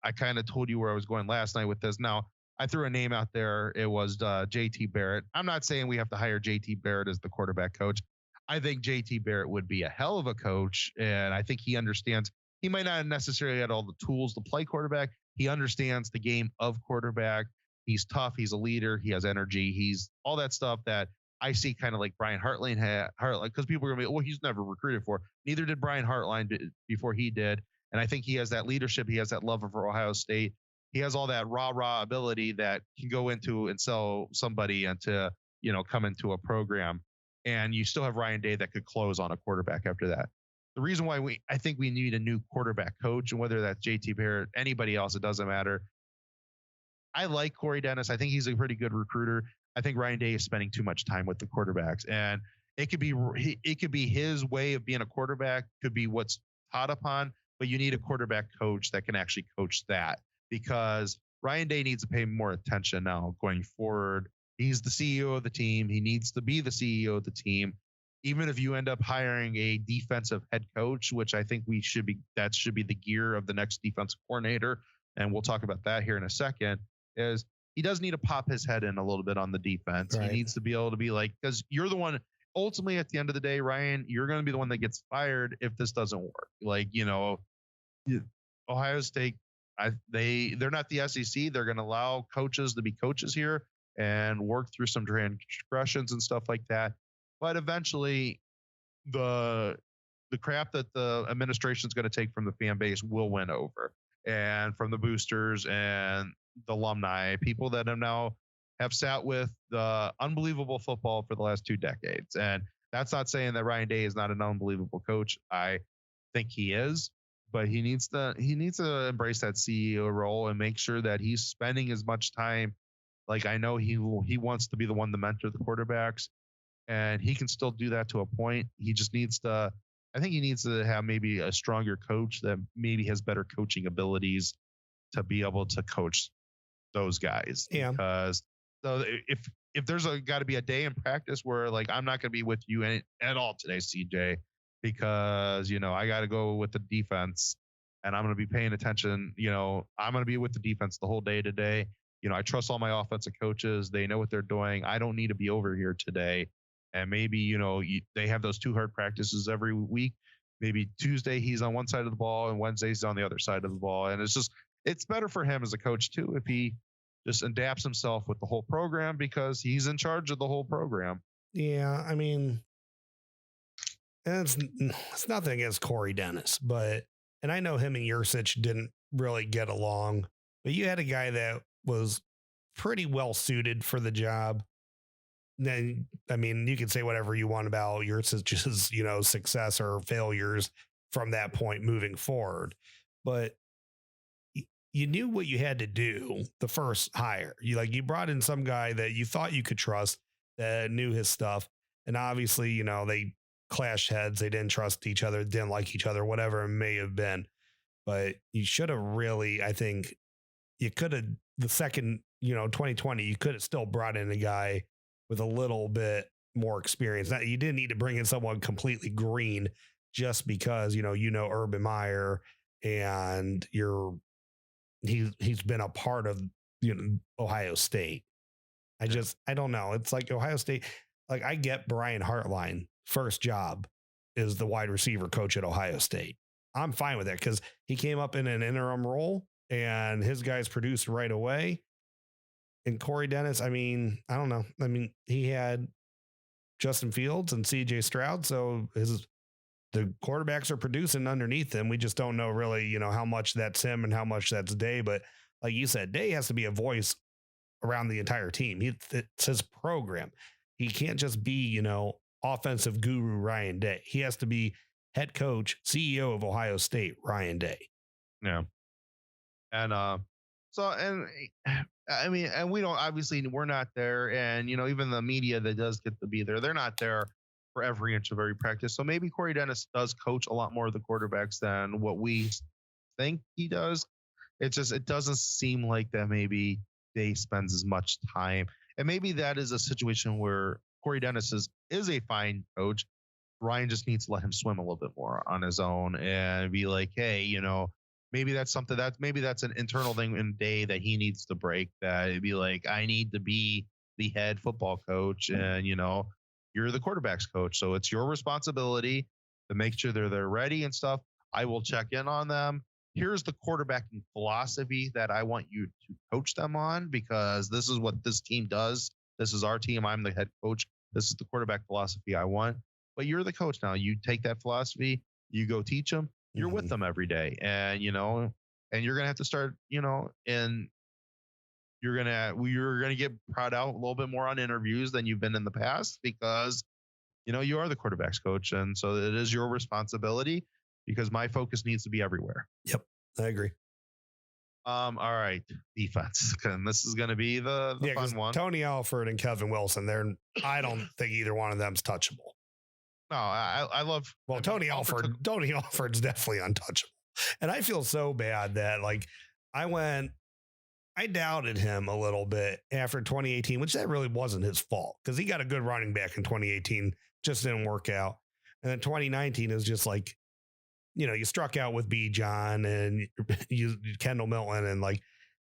I kind of told you where I was going last night with this. Now, I threw a name out there. It was JT Barrett. I'm not saying we have to hire JT Barrett as the quarterback coach. I think JT Barrett would be a hell of a coach, and I think he understands. He might not necessarily have all the tools to play quarterback. He understands the game of quarterback. He's tough. He's a leader. He has energy. He's all that stuff that I see kind of like Brian Hartline had. Because people are going to be, well, he's never recruited for. Neither did Brian Hartline before he did. And I think he has that leadership. He has that love for Ohio State. He has all that rah ability that can go into and sell somebody and to, come into a program. And you still have Ryan Day that could close on a quarterback after that. The reason why I think we need a new quarterback coach, and whether that's JT Barrett, anybody else, it doesn't matter. I like Corey Dennis. I think he's a pretty good recruiter. I think Ryan Day is spending too much time with the quarterbacks, and it could be his way of being a quarterback, could be what's taught upon, but you need a quarterback coach that can actually coach that, because Ryan Day needs to pay more attention now going forward. He's the CEO of the team. He needs to be the CEO of the team. Even if you end up hiring a defensive head coach, which I think that should be the gear of the next defensive coordinator, and we'll talk about that here in a second, is he does need to pop his head in a little bit on the defense. Right. He needs to be able to be like, because you're the one, ultimately at the end of the day, Ryan, you're going to be the one that gets fired if this doesn't work. Ohio State, they're not the SEC. They're going to allow coaches to be coaches here and work through some transgressions and stuff like that. But eventually, the crap that the administration is going to take from the fan base will win over, and from the boosters and the alumni, people that have sat with the unbelievable football for the last 2 decades. And that's not saying that Ryan Day is not an unbelievable coach. I think he is, but he needs to embrace that CEO role and make sure that he's spending as much time. Like, I know he wants to be the one to mentor the quarterbacks. And he can still do that to a point. He just needs to, I think he needs to have maybe a stronger coach that maybe has better coaching abilities to be able to coach those guys. Yeah. Because so if there's got to be a day in practice where, like, I'm not going to be with you at all today, CJ, because, I got to go with the defense and I'm going to be paying attention. I'm going to be with the defense the whole day today. I trust all my offensive coaches. They know what they're doing. I don't need to be over here today. And maybe, they have those 2 hard practices every week. Maybe Tuesday he's on one side of the ball and Wednesday he's on the other side of the ball. And it's better for him as a coach too, if he just adapts himself with the whole program, because he's in charge of the whole program. Yeah. I mean, and it's nothing against Corey Dennis, and I know him and Yursich didn't really get along, but you had a guy that was pretty well suited for the job. Then, I mean, you can say whatever you want about Yursich's, success or failures from that point moving forward, but you knew what you had to do the first hire. You brought in some guy that you thought you could trust, that knew his stuff. And obviously, they clashed heads. They didn't trust each other, didn't like each other, whatever it may have been. But you should have really, I think you could have, the second, 2020, you could have still brought in a guy with a little bit more experience. Now, you didn't need to bring in someone completely green just because, Urban Meyer and he's been a part of, Ohio State. I don't know. It's like Ohio State, like, I get Brian Hartline, first job is the wide receiver coach at Ohio State. I'm fine with it because he came up in an interim role and his guys produced right away. And Corey Dennis, I mean, I don't know. I mean, he had Justin Fields and CJ Stroud. So the quarterbacks are producing underneath him. We just don't know really, how much that's him and how much that's Day. But like you said, Day has to be a voice around the entire team. It's his program. He can't just be, offensive guru Ryan Day. He has to be head coach, CEO of Ohio State, Ryan Day. Yeah. And I mean, and we don't, obviously we're not there, and even the media that does get to be there, they're not there for every inch of every practice. So maybe Corey Dennis does coach a lot more of the quarterbacks than what we think he does. It doesn't seem like that maybe Day spends as much time, and maybe that is a situation where Corey Dennis is a fine coach. Ryan just needs to let him swim a little bit more on his own and be like, hey, maybe that's something maybe that's an internal thing in Day that he needs to break. That it'd be like, I need to be the head football coach, and you're the quarterback's coach, so it's your responsibility to make sure they're ready and stuff. I will check in on them. Here's the quarterbacking philosophy that I want you to coach them on, because this is what this team does. This is our team. I'm the head coach. This is the quarterback philosophy I want. But you're the coach now. You take that philosophy, you go teach them. You're with them every day, and and you're gonna have to start, and you're gonna get proud out a little bit more on interviews than you've been in the past, because you are the quarterback's coach, and so it is your responsibility, because my focus needs to be everywhere. Yep, I agree. All right, defense, and this is gonna be the fun one. Tony Alford and Kevin Wilson. I don't think either one of them's touchable. No, I love. Well, Tony Alford's definitely untouchable, and I feel so bad that I doubted him a little bit after 2018, which that really wasn't his fault, because he got a good running back in 2018, just didn't work out. And then 2019 is just like, you struck out with B. John and you Kendall Milton, and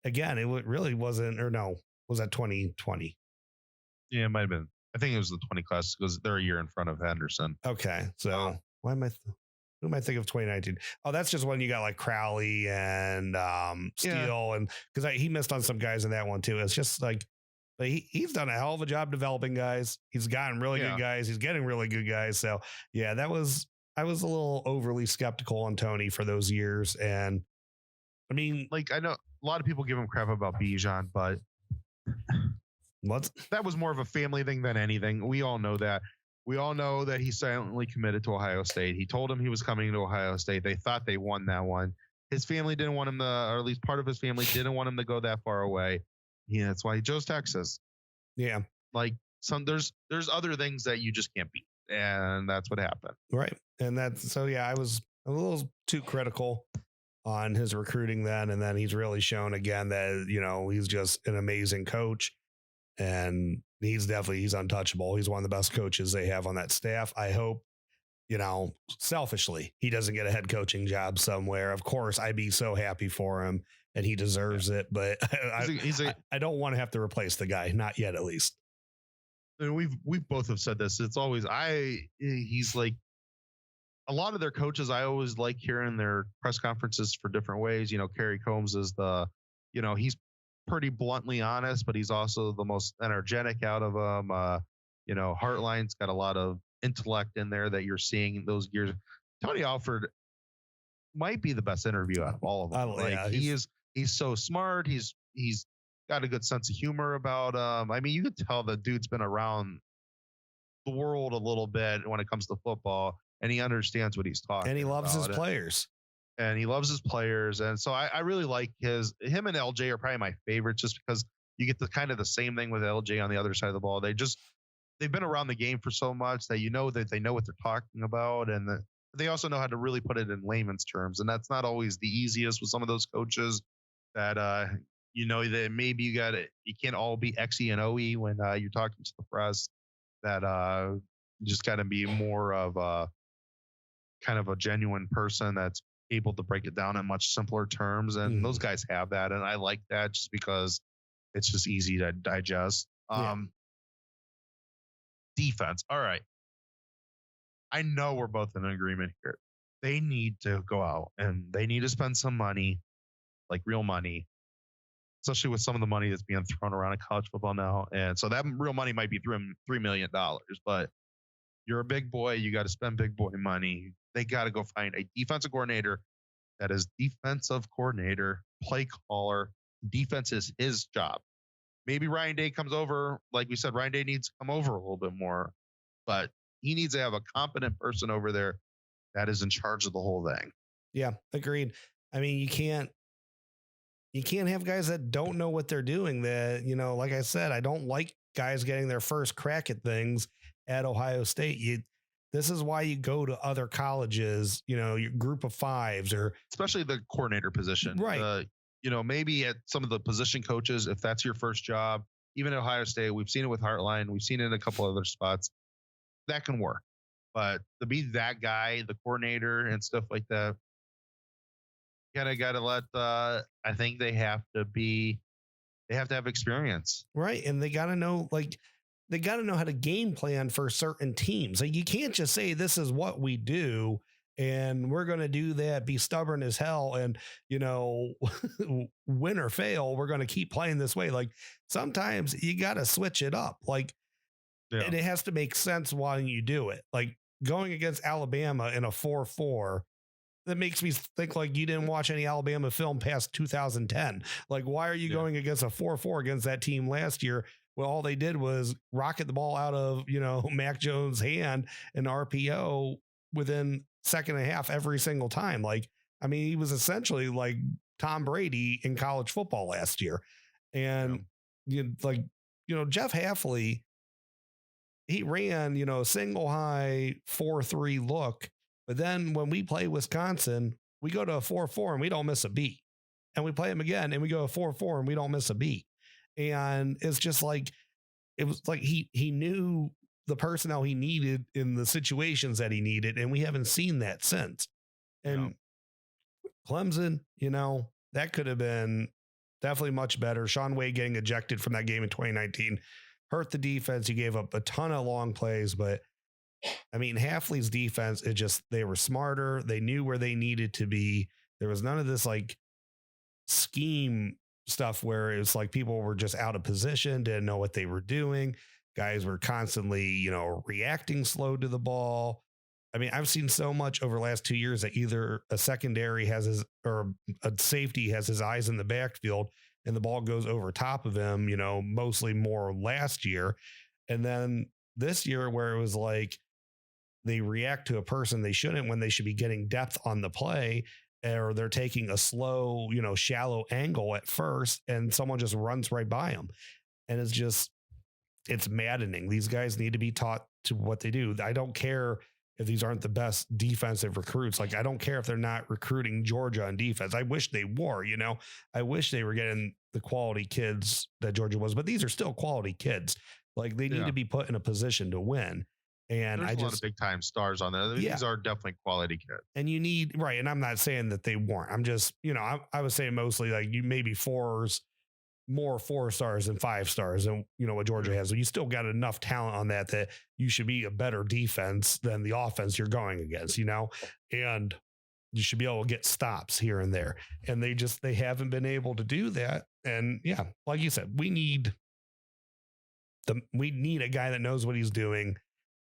again, it really wasn't, or no, was that 2020? Yeah, it might have been. I think it was the 20 class, because they're a year in front of Henderson. Okay, so why am I? Who am I thinking of 2019? Oh, that's just when you got Crowley and Steele, and because he missed on some guys in that one too. It's just but he's done a hell of a job developing guys. He's gotten really good guys. He's getting really good guys. So yeah, I was a little overly skeptical on Tony for those years, and I mean, I know a lot of people give him crap about Bijan, but that was more of a family thing than anything. We all know that. We all know that he silently committed to Ohio State. He told him he was coming to Ohio State. They thought they won that one. His family didn't want him to, or at least part of his family didn't want him to go that far away. Yeah, that's why he chose Texas. Yeah. There's other things that you just can't beat. And that's what happened. Right. And I was a little too critical on his recruiting then. And then he's really shown again that, he's just an amazing coach. And he's untouchable. He's one of the best coaches they have on that staff. I hope, selfishly, he doesn't get a head coaching job somewhere. Of course, I'd be so happy for him, and he deserves it. But I don't want to have to replace the guy, not yet, at least. And we've both have said this. It's always he's like a lot of their coaches. I always like hearing their press conferences for different ways. Kerry Combs is he's pretty bluntly honest, but he's also the most energetic out of them. Hartline's got a lot of intellect in there that you're seeing in those gears. Tony Alford might be the best interview out of all of them. He's so smart. He's got a good sense of humor about him. I mean, you could tell the dude's been around the world a little bit when it comes to football, and he understands what he's talking about. And he loves his players. And so I really like him and LJ are probably my favorites, just because you get the kind of the same thing with LJ on the other side of the ball. They've been around the game for so much that that they know what they're talking about, and they also know how to really put it in layman's terms. And that's not always the easiest with some of those coaches that that maybe you can't all be Xe and Oe when you're talking to the press. That you just got to be more of a kind of a genuine person that's able to break it down in much simpler terms, and those guys have that, and I like that just because it's just easy to digest. Defense, all right, I know we're both in agreement here. They need to go out and they need to spend some money, like real money, especially with some of the money that's being thrown around in college football now. And so that real money might be $3 million, but you're a big boy. You got to spend big boy money. They got to go find a defensive coordinator that is defensive coordinator, play caller. Defense is his job. Maybe Ryan Day comes over. Like we said, Ryan Day needs to come over a little bit more, but he needs to have a competent person over there that is in charge of the whole thing. Yeah, agreed. I mean, you can't have guys that don't know what they're doing. That, like I said, I don't like guys getting their first crack at things at Ohio State. This is why you go to other colleges, your group of fives, or especially the coordinator position. Right. Maybe at some of the position coaches, if that's your first job, even at Ohio State, we've seen it with Heartline. We've seen it in a couple other spots. That can work. But to be that guy, the coordinator and stuff like that, gotta let I think they have to have experience. Right. And they gotta know, how to game plan for certain teams. Like, you can't just say this is what we do and we're going to do that, be stubborn as hell, and win or fail, we're going to keep playing this way. Like, sometimes you got to switch it up. Like, and it has to make sense while you do it. Like, going against Alabama in a 4-4, that makes me think like you didn't watch any Alabama film past 2010. Like, why are you going against a 4-4 against that team last year? Well, all they did was rocket the ball out of, Mac Jones' hand and RPO within second and a half every single time. Like, I mean, he was essentially like Tom Brady in college football last year. And Jeff Hafley, he ran, a single high 4-3 look. But then when we play Wisconsin, we go to a 4-4 and we don't miss a beat. And we play them again and we go to 4-4 and we don't miss a beat. And it's just like, it was like he knew the personnel he needed in the situations that he needed. And we haven't seen that since. And Clemson, that could have been definitely much better. Sean Wade getting ejected from that game in 2019 hurt the defense. He gave up a ton of long plays, but I mean, Hafley's defense, they were smarter. They knew where they needed to be. There was none of this like scheme stuff where it's like people were just out of position, didn't know what they were doing. Guys were constantly, reacting slow to the ball. I mean, I've seen so much over the last 2 years that either a secondary or a safety has his eyes in the backfield and the ball goes over top of him, mostly more last year. And then this year where it was like they react to a person they shouldn't when they should be getting depth on the play, or they're taking a slow, shallow angle at first and someone just runs right by them. And it's maddening. These guys need to be taught to what they do. I don't care if these aren't the best defensive recruits. Like, I don't care if they're not recruiting Georgia on defense. I wish they were, I wish they were getting the quality kids that Georgia was, but these are still quality kids. Like, they need to be put in a position to win. And there's a lot of big time stars on there. These are definitely quality kids. And you need, right. And I'm not saying that they weren't. I'm just, I was saying mostly like you maybe more 4 stars than 5 stars and what Georgia has. So you still got enough talent on that you should be a better defense than the offense you're going against, and you should be able to get stops here and there. And they haven't been able to do that. And yeah, like you said, we need a guy that knows what he's doing,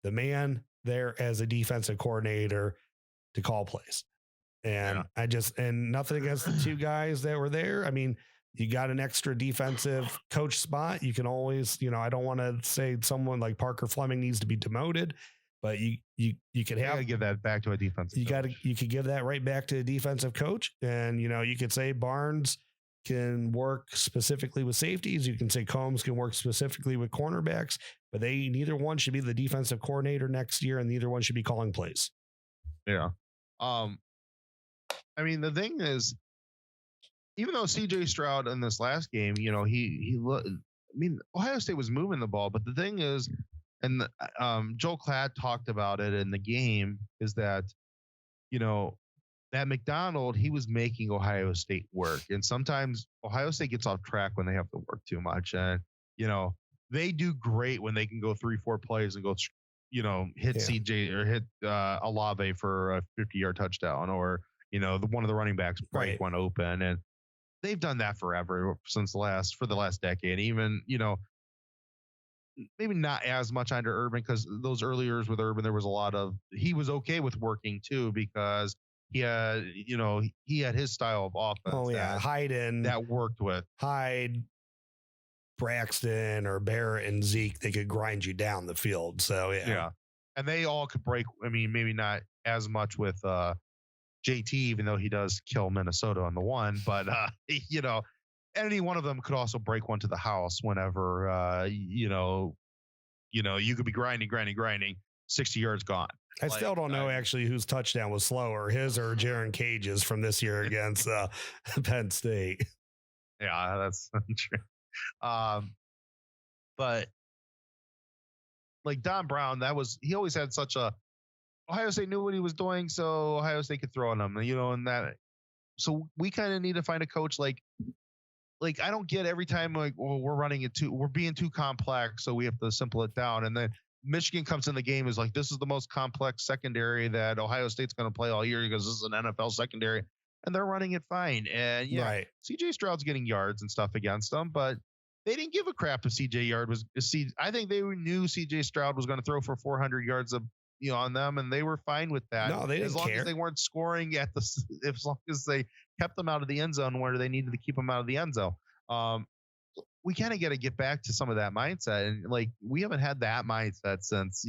the man there as a defensive coordinator to call plays. And and nothing against the 2 guys that were there. I mean, you got an extra defensive coach spot. You can always, I don't want to say someone like Parker Fleming needs to be demoted, but you could have give that back to a defensive. You could give that right back to a defensive coach. And, you could say Barnes can work specifically with safeties. You can say Combs can work specifically with cornerbacks, but neither one should be the defensive coordinator next year, and neither one should be calling plays. Yeah. I mean, the thing is, even though CJ Stroud in this last game, Ohio State was moving the ball, but the thing is, and Joel Klatt talked about it in the game, is that, that McDonald, he was making Ohio State work. And sometimes Ohio State gets off track when they have to work too much. And, they do great when they can go 3-4 plays and go, hit CJ or hit Olave for a 50-yard touchdown, or, one of the running backs break one open. And they've done that forever for the last decade. Even, maybe not as much under Urban, because those early years with Urban, there was a lot of, he was okay with working too, because he had his style of offense. Oh yeah, that worked with Hyde, Braxton, or Barrett and Zeke. They could grind you down the field. So yeah. And they all could break. I mean, maybe not as much with JT, even though he does kill Minnesota on the one, but any one of them could also break one to the house whenever you could be grinding, 60 yards gone. I still don't know actually whose touchdown was slower, his or Jaron Cage's from this year against Penn State. Yeah, that's true. But like Don Brown, he always had such a, Ohio State knew what he was doing, so Ohio State could throw on him, and that. So we kind of need to find a coach like I don't get every time we're being too complex, so we have to simple it down. And then Michigan comes in the game is like, this is the most complex secondary that Ohio State's going to play all year because this is an NFL secondary, and they're running it fine. And right. CJ Stroud's getting yards and stuff against them, but they didn't give a crap if I think they knew CJ Stroud was going to throw for 400 yards on them, and they were fine with that. No, they didn't as long care. as they weren't scoring as long as they kept them out of the end zone where they needed to keep them out of the end zone. We kind of got to get back to some of that mindset, and we haven't had that mindset since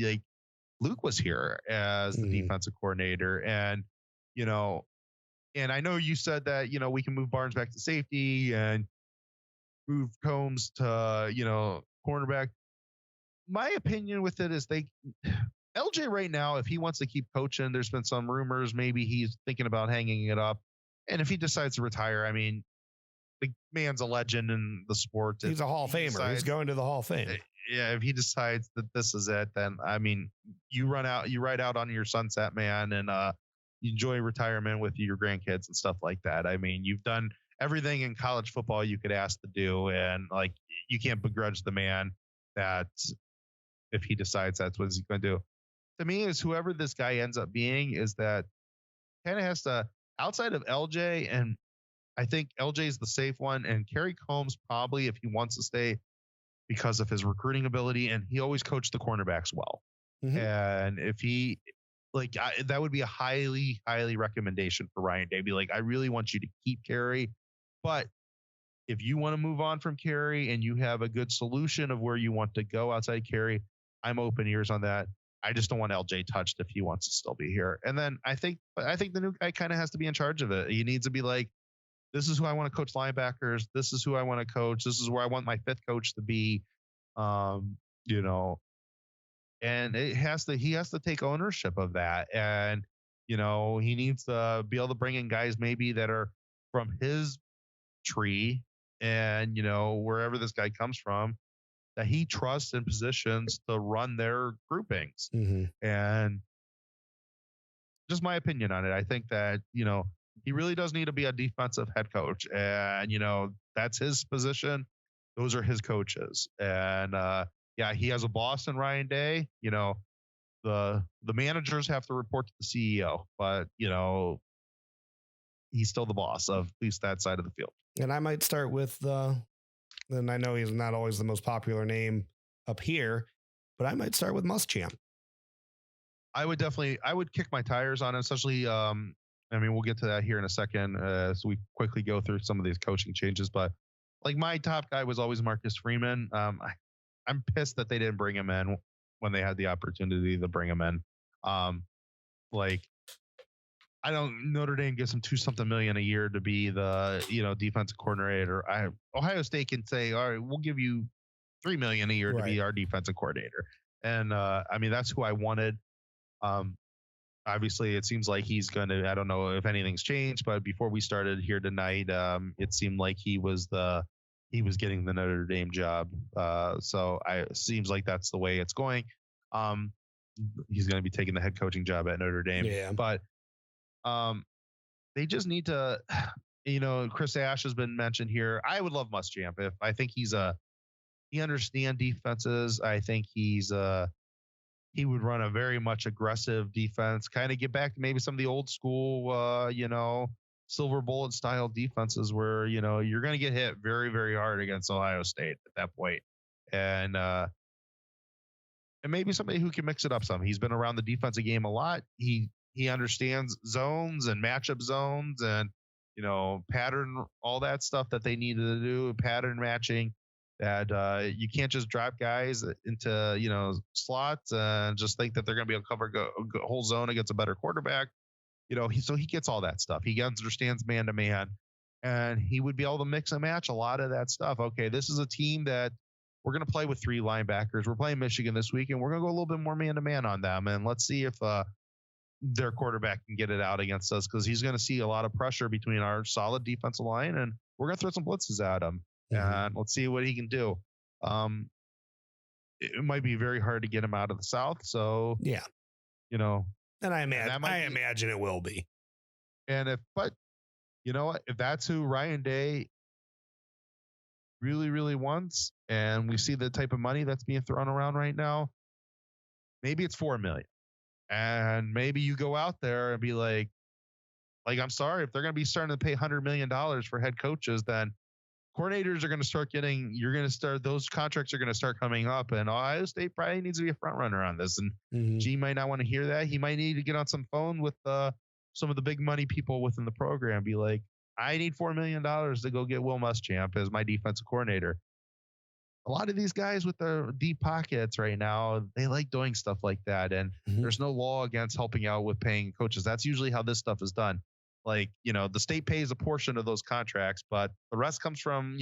Luke was here as the defensive coordinator, and and I know you said that we can move Barnes back to safety and move Combs to cornerback. My opinion with it is LJ right now, if he wants to keep coaching, there's been some rumors maybe he's thinking about hanging it up. And if he decides to retire, I mean, the man's a legend in the sport. He's a Hall of Famer. He's going to the Hall of Fame. Yeah, if he decides that this is it, then I mean, you ride out on your sunset, man, and you enjoy retirement with your grandkids and stuff like that. I mean, you've done everything in college football you could ask to do, and you can't begrudge the man that if he decides that's what he's going to do. To me, is whoever this guy ends up being is that kind of has to, outside of LJ, and I think LJ is the safe one, and Kerry Combs probably, if he wants to stay, because of his recruiting ability, and he always coached the cornerbacks well. Mm-hmm. And if he that would be a highly, highly recommendation for Ryan Day. Be like, I really want you to keep Kerry, but if you want to move on from Kerry and you have a good solution of where you want to go outside Kerry, I'm open ears on that. I just don't want LJ touched if he wants to still be here. And then I think the new guy kind of has to be in charge of it. He needs to be like, this is who I want to coach linebackers. This is who I want to coach. This is where I want my fifth coach to be. And he has to take ownership of that. And, he needs to be able to bring in guys maybe that are from his tree and, wherever this guy comes from, that he trusts in positions to run their groupings. Mm-hmm. And just my opinion on it. I think that, he really does need to be a defensive head coach, and, that's his position. Those are his coaches. And, he has a boss in Ryan Day. The managers have to report to the CEO, but, he's still the boss of at least that side of the field. And I might start with and I know he's not always the most popular name up here, but I might start with Muschamp. I would kick my tires on it, especially, we'll get to that here in a second as we quickly go through some of these coaching changes. But my top guy was always Marcus Freeman. I'm pissed that they didn't bring him in when they had the opportunity to bring him in. Notre Dame gives him $2-something million a year to be the, defensive coordinator. Ohio State can say, all right, we'll give you $3 million a year to be our defensive coordinator. And that's who I wanted. Obviously it seems like he's going to, I don't know if anything's changed, but before we started here tonight, it seemed like he was getting the Notre Dame job. So it seems like that's the way it's going. He's going to be taking the head coaching job at Notre Dame. Yeah. But they just need to, Chris Ash has been mentioned here. I would love Muschamp. If I think he understands defenses. I think he would run a very much aggressive defense, kind of get back to maybe some of the old school, silver bullet style defenses where, you're going to get hit very, very hard against Ohio State at that point. And maybe somebody who can mix it up some. He's been around the defensive game a lot. He understands zones and matchup zones and, pattern, all that stuff that they needed to do, pattern matching, that you can't just drop guys into, slots and just think that they're going to be able to cover a whole zone against a better quarterback. So he gets all that stuff. He understands man to man, and he would be able to mix and match a lot of that stuff. Okay, this is a team that we're going to play with 3 linebackers. We're playing Michigan this week, and we're going to go a little bit more man to man on them. And let's see if their quarterback can get it out against us, because he's going to see a lot of pressure between our solid defensive line, and we're going to throw some blitzes at him. And let's see what he can do. It might be very hard to get him out of the South. So, yeah, and I imagine it will be. But you know what? If that's who Ryan Day really, really wants, and we see the type of money that's being thrown around right now, maybe it's $4 million. And maybe you go out there and be like, I'm sorry, if they're going to be starting to pay $100 million for head coaches, then coordinators are going to start those contracts are going to start coming up, and Ohio State probably needs to be a front runner on this. And G might not want to hear that. He might need to get on some phone with some of the big money people within the program, be like, I need $4 million to go get Will Muschamp as my defensive coordinator. A lot of these guys with their deep pockets right now, they like doing stuff like that. And there's no law against helping out with paying coaches. That's usually how this stuff is done. Like, the state pays a portion of those contracts, but the rest comes from,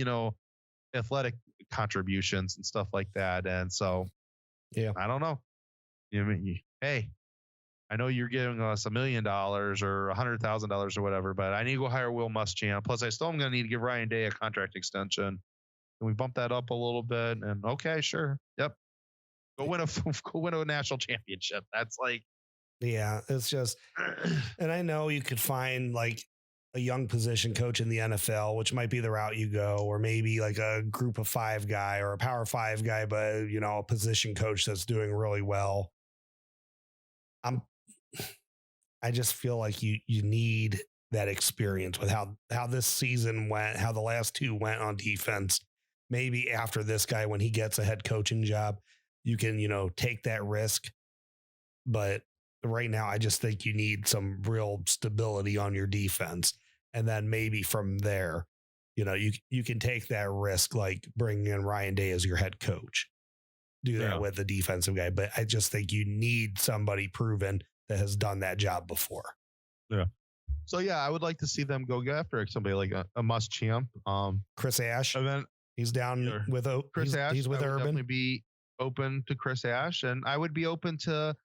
athletic contributions and stuff like that. And so, yeah, I don't know. Hey, I know you're giving us $1 million or $100,000 or whatever, but I need to go hire Will Muschamp. Plus, I still am going to need to give Ryan Day a contract extension. Can we bump that up a little bit? And okay, sure. Yep. Go win a national championship. That's like, yeah, it's just, and I know you could find like a young position coach in the NFL, which might be the route you go, or maybe like a group of 5 guy or a power 5 guy, but a position coach that's doing really well. I just feel like you need that experience with how this season went, how the last 2 went on defense. Maybe after this guy, when he gets a head coaching job, you can, take that risk. But right now, I just think you need some real stability on your defense. And then maybe from there, you can take that risk, like bringing in Ryan Day as your head coach. Do that with the defensive guy. But I just think you need somebody proven that has done that job before. Yeah. So, yeah, I would like to see them go get after somebody like a Muschamp. Chris Ash. And then he's down with Chris Ash. He's with I would Urban. definitely be open to Chris Ash, and I would be open to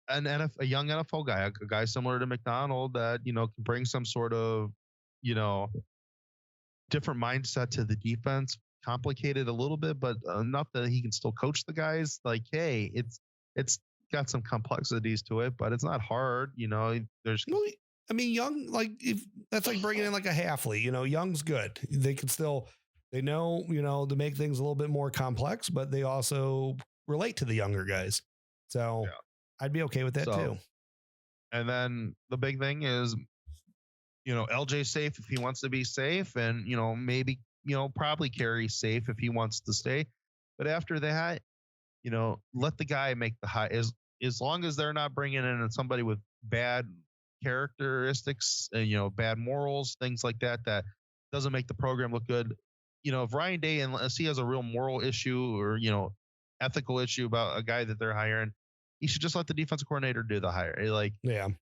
a young NFL guy, a guy similar to McDonald that can bring some sort of different mindset to the defense, complicated a little bit, but enough that he can still coach the guys. Like, hey, it's got some complexities to it, but it's not hard. There's. Young, like if that's like bringing in like a Halfley. Young's good. They can still. They know, to make things a little bit more complex, but they also relate to the younger guys. So I'd be okay with that too. And then the big thing is, LJ safe if he wants to be safe, and, maybe, probably Carey safe if he wants to stay. But after that, let the guy make the high, as long as they're not bringing in somebody with bad characteristics, bad morals, things like that doesn't make the program look good. If Ryan Day, unless he has a real moral issue or, ethical issue about a guy that they're hiring, he should just let the defensive coordinator do the hire.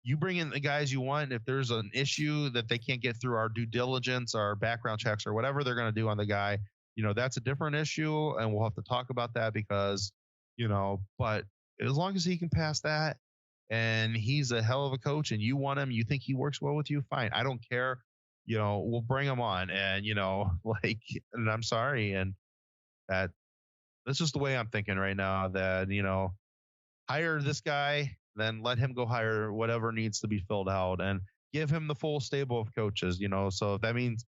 You bring in the guys you want. If there's an issue that they can't get through our due diligence, our background checks, or whatever they're going to do on the guy, that's a different issue. And we'll have to talk about that because, but as long as he can pass that and he's a hell of a coach and you want him, you think he works well with you, fine. I don't care. We'll bring him on, and, and I'm sorry. And that's just the way I'm thinking right now, that, hire this guy, then let him go hire whatever needs to be filled out and give him the full stable of coaches, so if that means,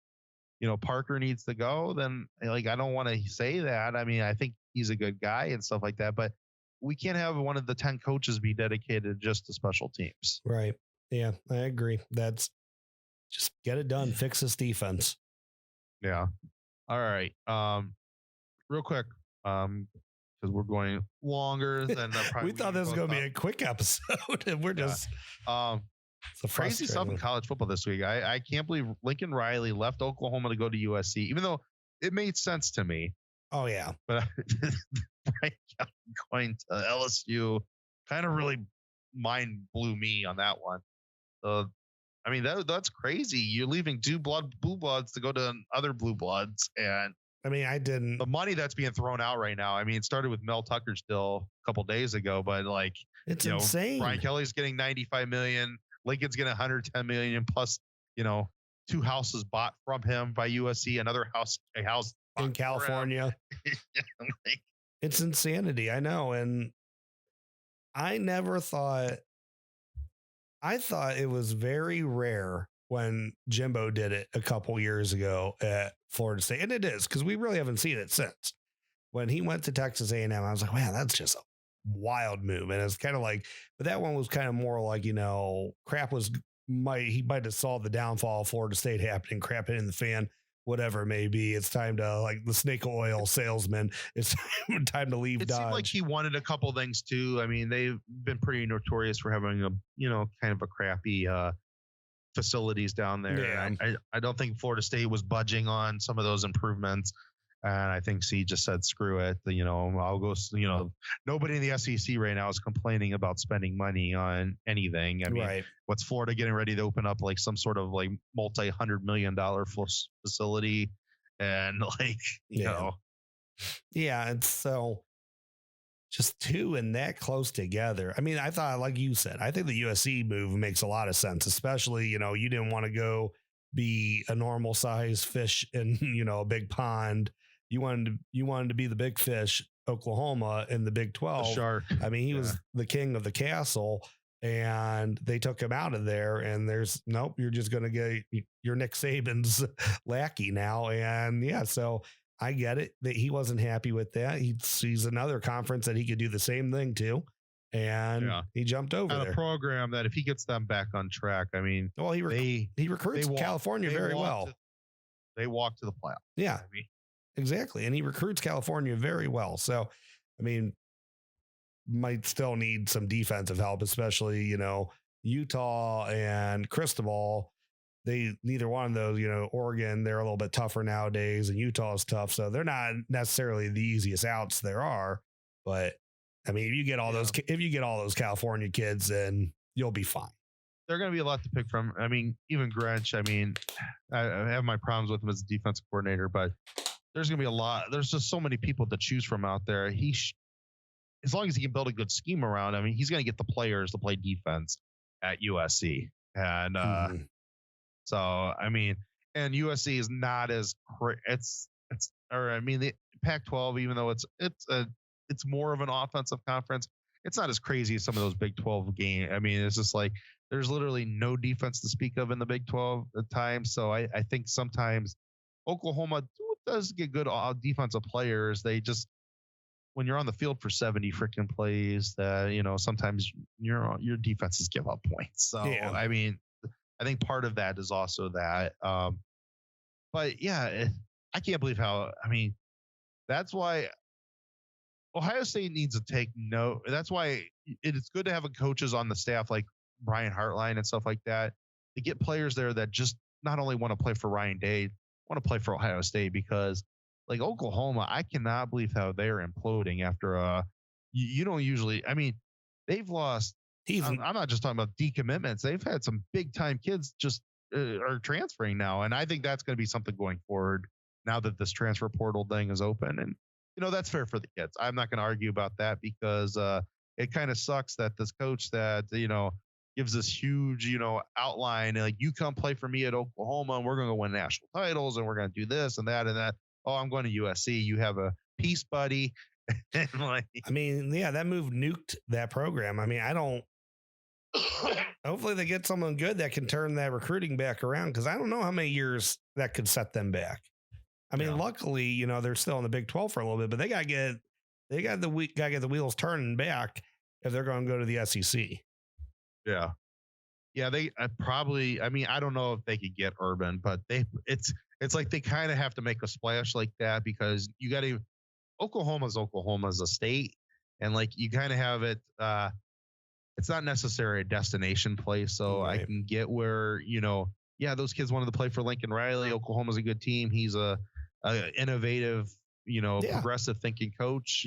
Parker needs to go, then I don't want to say that. I mean, I think he's a good guy and stuff like that, but we can't have one of the 10 coaches be dedicated just to special teams. Right. Yeah, I agree. That's Just get it done. Fix this defense. Yeah. All right. Real quick, because we're going longer than we thought this was going to be a quick episode, and we're just crazy stuff in college football this week. I can't believe Lincoln Riley left Oklahoma to go to USC, even though it made sense to me. Oh yeah, but going to LSU kind of really mind blew me on that one. So, I mean, that's crazy. You're leaving blue bloods to go to other blue bloods, and I mean, the money that's being thrown out right now. I mean, it started with Mel Tucker still a couple days ago, but like it's insane. Brian Kelly's getting $95 million. Lincoln's getting $110 million plus, 2 houses bought from him by USC, a house in California. It's insanity. I know. And I thought it was very rare when Jimbo did it a couple years ago at Florida State. And it is, because we really haven't seen it since. When he went to Texas A&M, I was like, man, that's just a wild move. And it's kind of like, but that one was kind of more like, he might have saw the downfall of Florida State happening, crap hitting the fan, whatever it may be. It's time to, like the snake oil salesman, it's time to leave Dodge. It seemed like he wanted a couple things too. I mean, they've been pretty notorious for having kind of a crappy facilities down there. Yeah. I don't think Florida State was budging on some of those improvements. And I think he just said, screw it. I'll go, nobody in the SEC right now is complaining about spending money on anything. I mean, right. What's Florida getting ready to open up like some sort of like multi-$100 million facility? And like, you know. Yeah. And so just two and that close together. I mean, I thought, like you said, I think the USC move makes a lot of sense, especially, you didn't want to go be a normal size fish in, a big pond. You wanted to be the big fish, Oklahoma, in the Big 12. The shark. I mean, he was the king of the castle, and they took him out of there. And you're just going to get your Nick Saban's lackey now. And so I get it that he wasn't happy with that. He sees another conference that he could do the same thing to. And he jumped over there. A program that if he gets them back on track, I mean, well, he recruits California very well. They walk to the playoff. Yeah, exactly. And he recruits California very well. So, I mean, might still need some defensive help, especially, Utah and Cristobal. Neither one of those, Oregon, they're a little bit tougher nowadays, and Utah is tough. So they're not necessarily the easiest outs there are, but I mean, if you get all those California kids, then you'll be fine. They're going to be a lot to pick from. I mean, even Grinch, I mean, I have my problems with him as a defensive coordinator, but there's going to be a lot. There's just so many people to choose from out there. As long as he can build a good scheme around, I mean, he's going to get the players to play defense at USC. And so, I mean, and USC is not as the Pac-12, even though it's more of an offensive conference, it's not as crazy as some of those Big 12 games. I mean, it's just like there's literally no defense to speak of in the Big 12 at times. So I think sometimes Oklahoma does get good defensive players. They just, when you're on the field for 70 freaking plays, that sometimes your defenses give up points. So I mean, I think part of that is also that. But yeah, I can't believe how. I mean, that's why Ohio State needs to take note. That's why it's good to have coaches on the staff like Brian Hartline and stuff like that to get players there that just not only want to play for Ryan Day, want to play for Ohio State, because like Oklahoma, I cannot believe how they're imploding after you don't usually. I mean, they've lost. I'm not just talking about decommitments. They've had some big time kids just are transferring now, and I think that's going to be something going forward now that this transfer portal thing is open. And that's fair for the kids. I'm not going to argue about that, because it kind of sucks that this coach that, gives this huge, outline, like, you come play for me at Oklahoma and we're going to win national titles and we're going to do this and that and that. Oh, I'm going to USC. You have a peace buddy. And that move nuked that program. I mean, hopefully they get someone good that can turn that recruiting back around, because I don't know how many years that could set them back. I mean, luckily, they're still in the Big 12 for a little bit, but they got to get the wheels turning back if they're going to go to the SEC. Yeah. Yeah, they probably. I mean, I don't know if they could get Urban, but it's like they kind of have to make a splash like that because you got to. Oklahoma's a state, and like you kind of have it. It's not necessarily a destination place, so I Right. can get where yeah, those kids wanted to play for Lincoln Riley. Oklahoma's a good team. He's a innovative, Yeah. progressive thinking coach.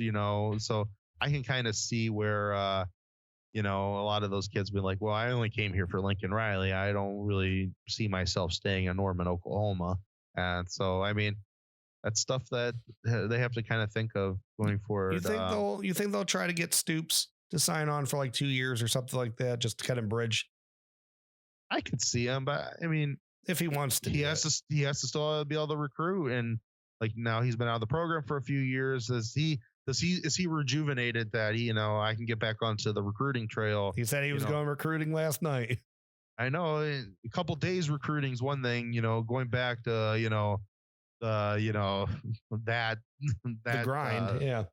So I can kind of see where a lot of those kids be like, well, I only came here for Lincoln Riley. I don't really see myself staying in Norman, Oklahoma. And so, I mean, that's stuff that they have to kind of think of going forward. You think they'll try to get Stoops to sign on for like 2 years or something like that, just to kind of bridge I could see him, but I mean, if he wants to? he has to still be able to recruit, and like now he's been out of the program for a few years. Is he rejuvenated that I can get back onto the recruiting trail? He said he was going recruiting last night. I know a couple days recruiting is one thing, going back to that The grind, yeah.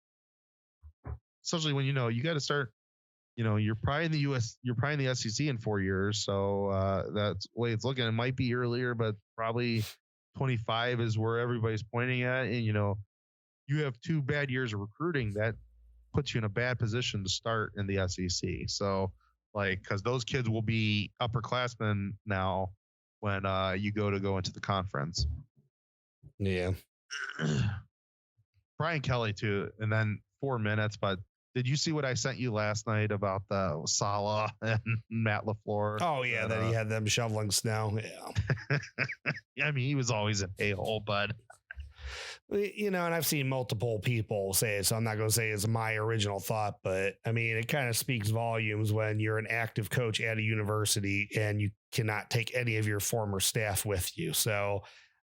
especially when you got to start. You're probably in the SEC in 4 years, so that's the way it's looking. It might be earlier, but probably 25 is where everybody's pointing at. And you have 2 bad years of recruiting, that puts you in a bad position to start in the SEC. So, because those kids will be upperclassmen now when you go into the conference. Yeah. Brian Kelly too, and then 4 minutes, but. Did you see what I sent you last night about the Salah and Matt LaFleur? Oh yeah, that he had them shoveling snow. Yeah. I mean, he was always an a-hole, but and I've seen multiple people say it, so I'm not going to say it's my original thought, but I mean, it kind of speaks volumes when you're an active coach at a university and you cannot take any of your former staff with you. So,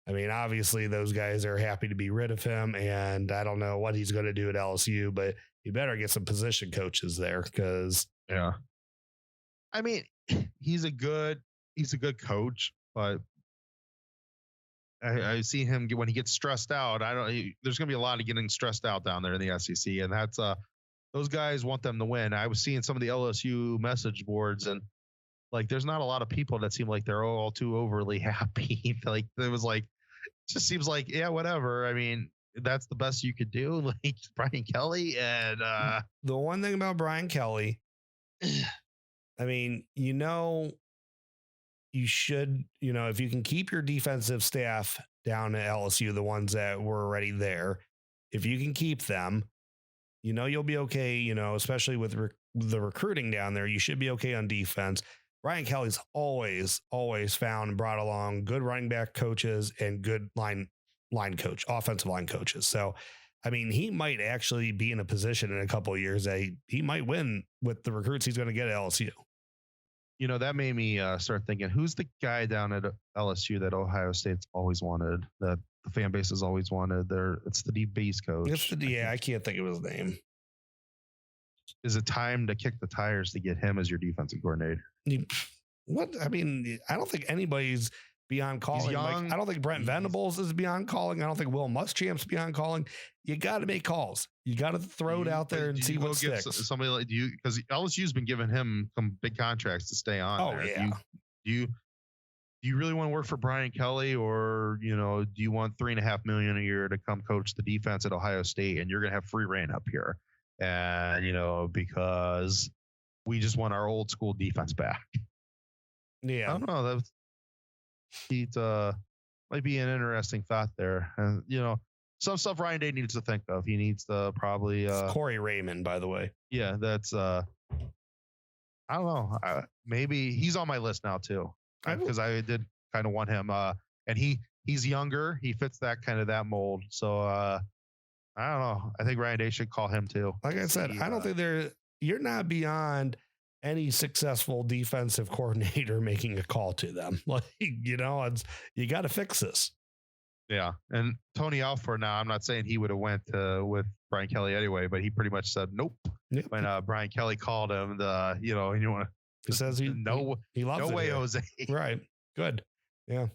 I mean, obviously those guys are happy to be rid of him, and I don't know what he's going to do at LSU, but you better get some position coaches there because yeah. I mean, he's a good coach, but I see him when he gets stressed out. There's going to be a lot of getting stressed out down there in the SEC, and that's those guys want them to win. I was seeing some of the LSU message boards, and like there's not a lot of people that seem like they're all too overly happy. Like it was like, it just seems like, yeah, whatever. I mean, that's the best you could do, like Brian Kelly. And the one thing about Brian Kelly, I mean, you should, if you can keep your defensive staff down at LSU, the ones that were already there, if you can keep them, you'll be okay, especially with the recruiting down there, you should be okay on defense. Brian Kelly's always found and brought along good running back coaches and good offensive line coaches. So, I mean, he might actually be in a position in a couple of years that he might win with the recruits he's going to get at LSU. That made me start thinking, who's the guy down at LSU that Ohio State's always wanted, that the fan base has always wanted? It's the deep base coach. I can't think of his name. Is it time to kick the tires to get him as your defensive coordinator? What? I mean, I don't think anybody's beyond calling. He's young. Like, I don't think Brent Venables is beyond calling. I don't think Will Muschamp's beyond calling. You got to make calls. You got to throw it out there and see what sticks. Somebody like you, because LSU's been giving him some big contracts to stay on. Oh, there. yeah. Do you really want to work for Brian Kelly, or do you want $3.5 million a year to come coach the defense at Ohio State, and you're gonna have free reign up here, and because we just want our old school defense back. Yeah, I don't know. That might be an interesting thought there, and some stuff Ryan Day needs to think of. He needs to probably Corey Raymond, by the way. Yeah, that's I don't know. Maybe he's on my list now too, because I did kind of want him. And he's younger. He fits that mold. So I don't know. I think Ryan Day should call him too. Like I said, I don't think you're not beyond any successful defensive coordinator making a call to them. Like, you got to fix this. Yeah. And Tony Alford, now I'm not saying he would have went with Brian Kelly anyway, but he pretty much said nope. Yep. When Brian Kelly called him, and you want to. He says he loves no it way, here. Jose. Right. Good. Yeah.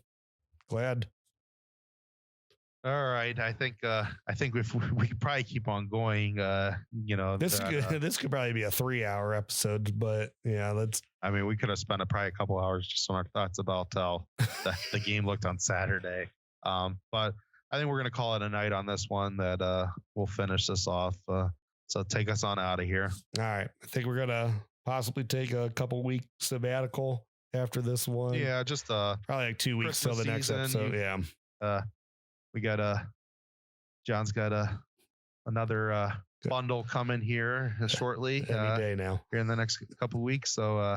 Glad. All right. I think if we could probably keep on going. This that, this could probably be a 3-hour episode, but yeah, let's. I mean, we could have spent probably a couple hours just on our thoughts about how the game looked on Saturday. But I think we're gonna call it a night on this one. That we'll finish this off. So take us on out of here. All right, I think we're gonna possibly take a couple week sabbatical after this one. Yeah, just probably like 2 weeks till Christmas the next season, episode. Yeah. We got John's got another bundle coming here shortly. Any day now. Here in the next couple of weeks. So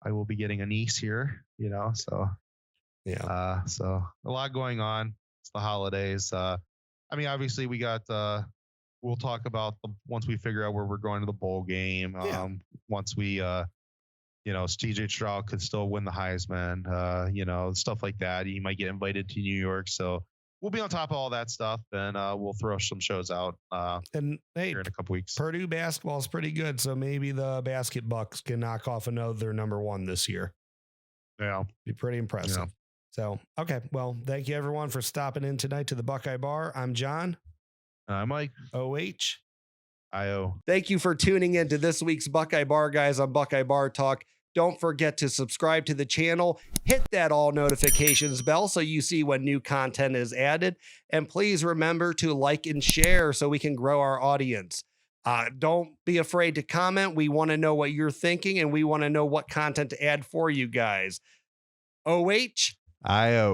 I will be getting a niece here. So Yeah. so a lot going on. It's the holidays. I mean, obviously we got. We'll talk about once we figure out where we're going to the bowl game. Yeah. Once we, TJ Stroud could still win the Heisman. Stuff like that. He might get invited to New York. So we'll be on top of all that stuff, and we'll throw some shows out. And hey, here in a couple weeks. Purdue basketball is pretty good, so maybe the Basket Bucks can knock off another number one this year. Yeah, be pretty impressive. Yeah. So, okay, well, thank you everyone for stopping in tonight to the Buckeye Bar. I'm John. I'm Mike. OH. IO. Thank you for tuning in to this week's Buckeye Bar Guys on Buckeye Bar Talk. Don't forget to subscribe to the channel, hit that all notifications bell so you see when new content is added. And please remember to like and share so we can grow our audience. Don't be afraid to comment. We want to know what you're thinking, and we want to know what content to add for you guys. OH. IO.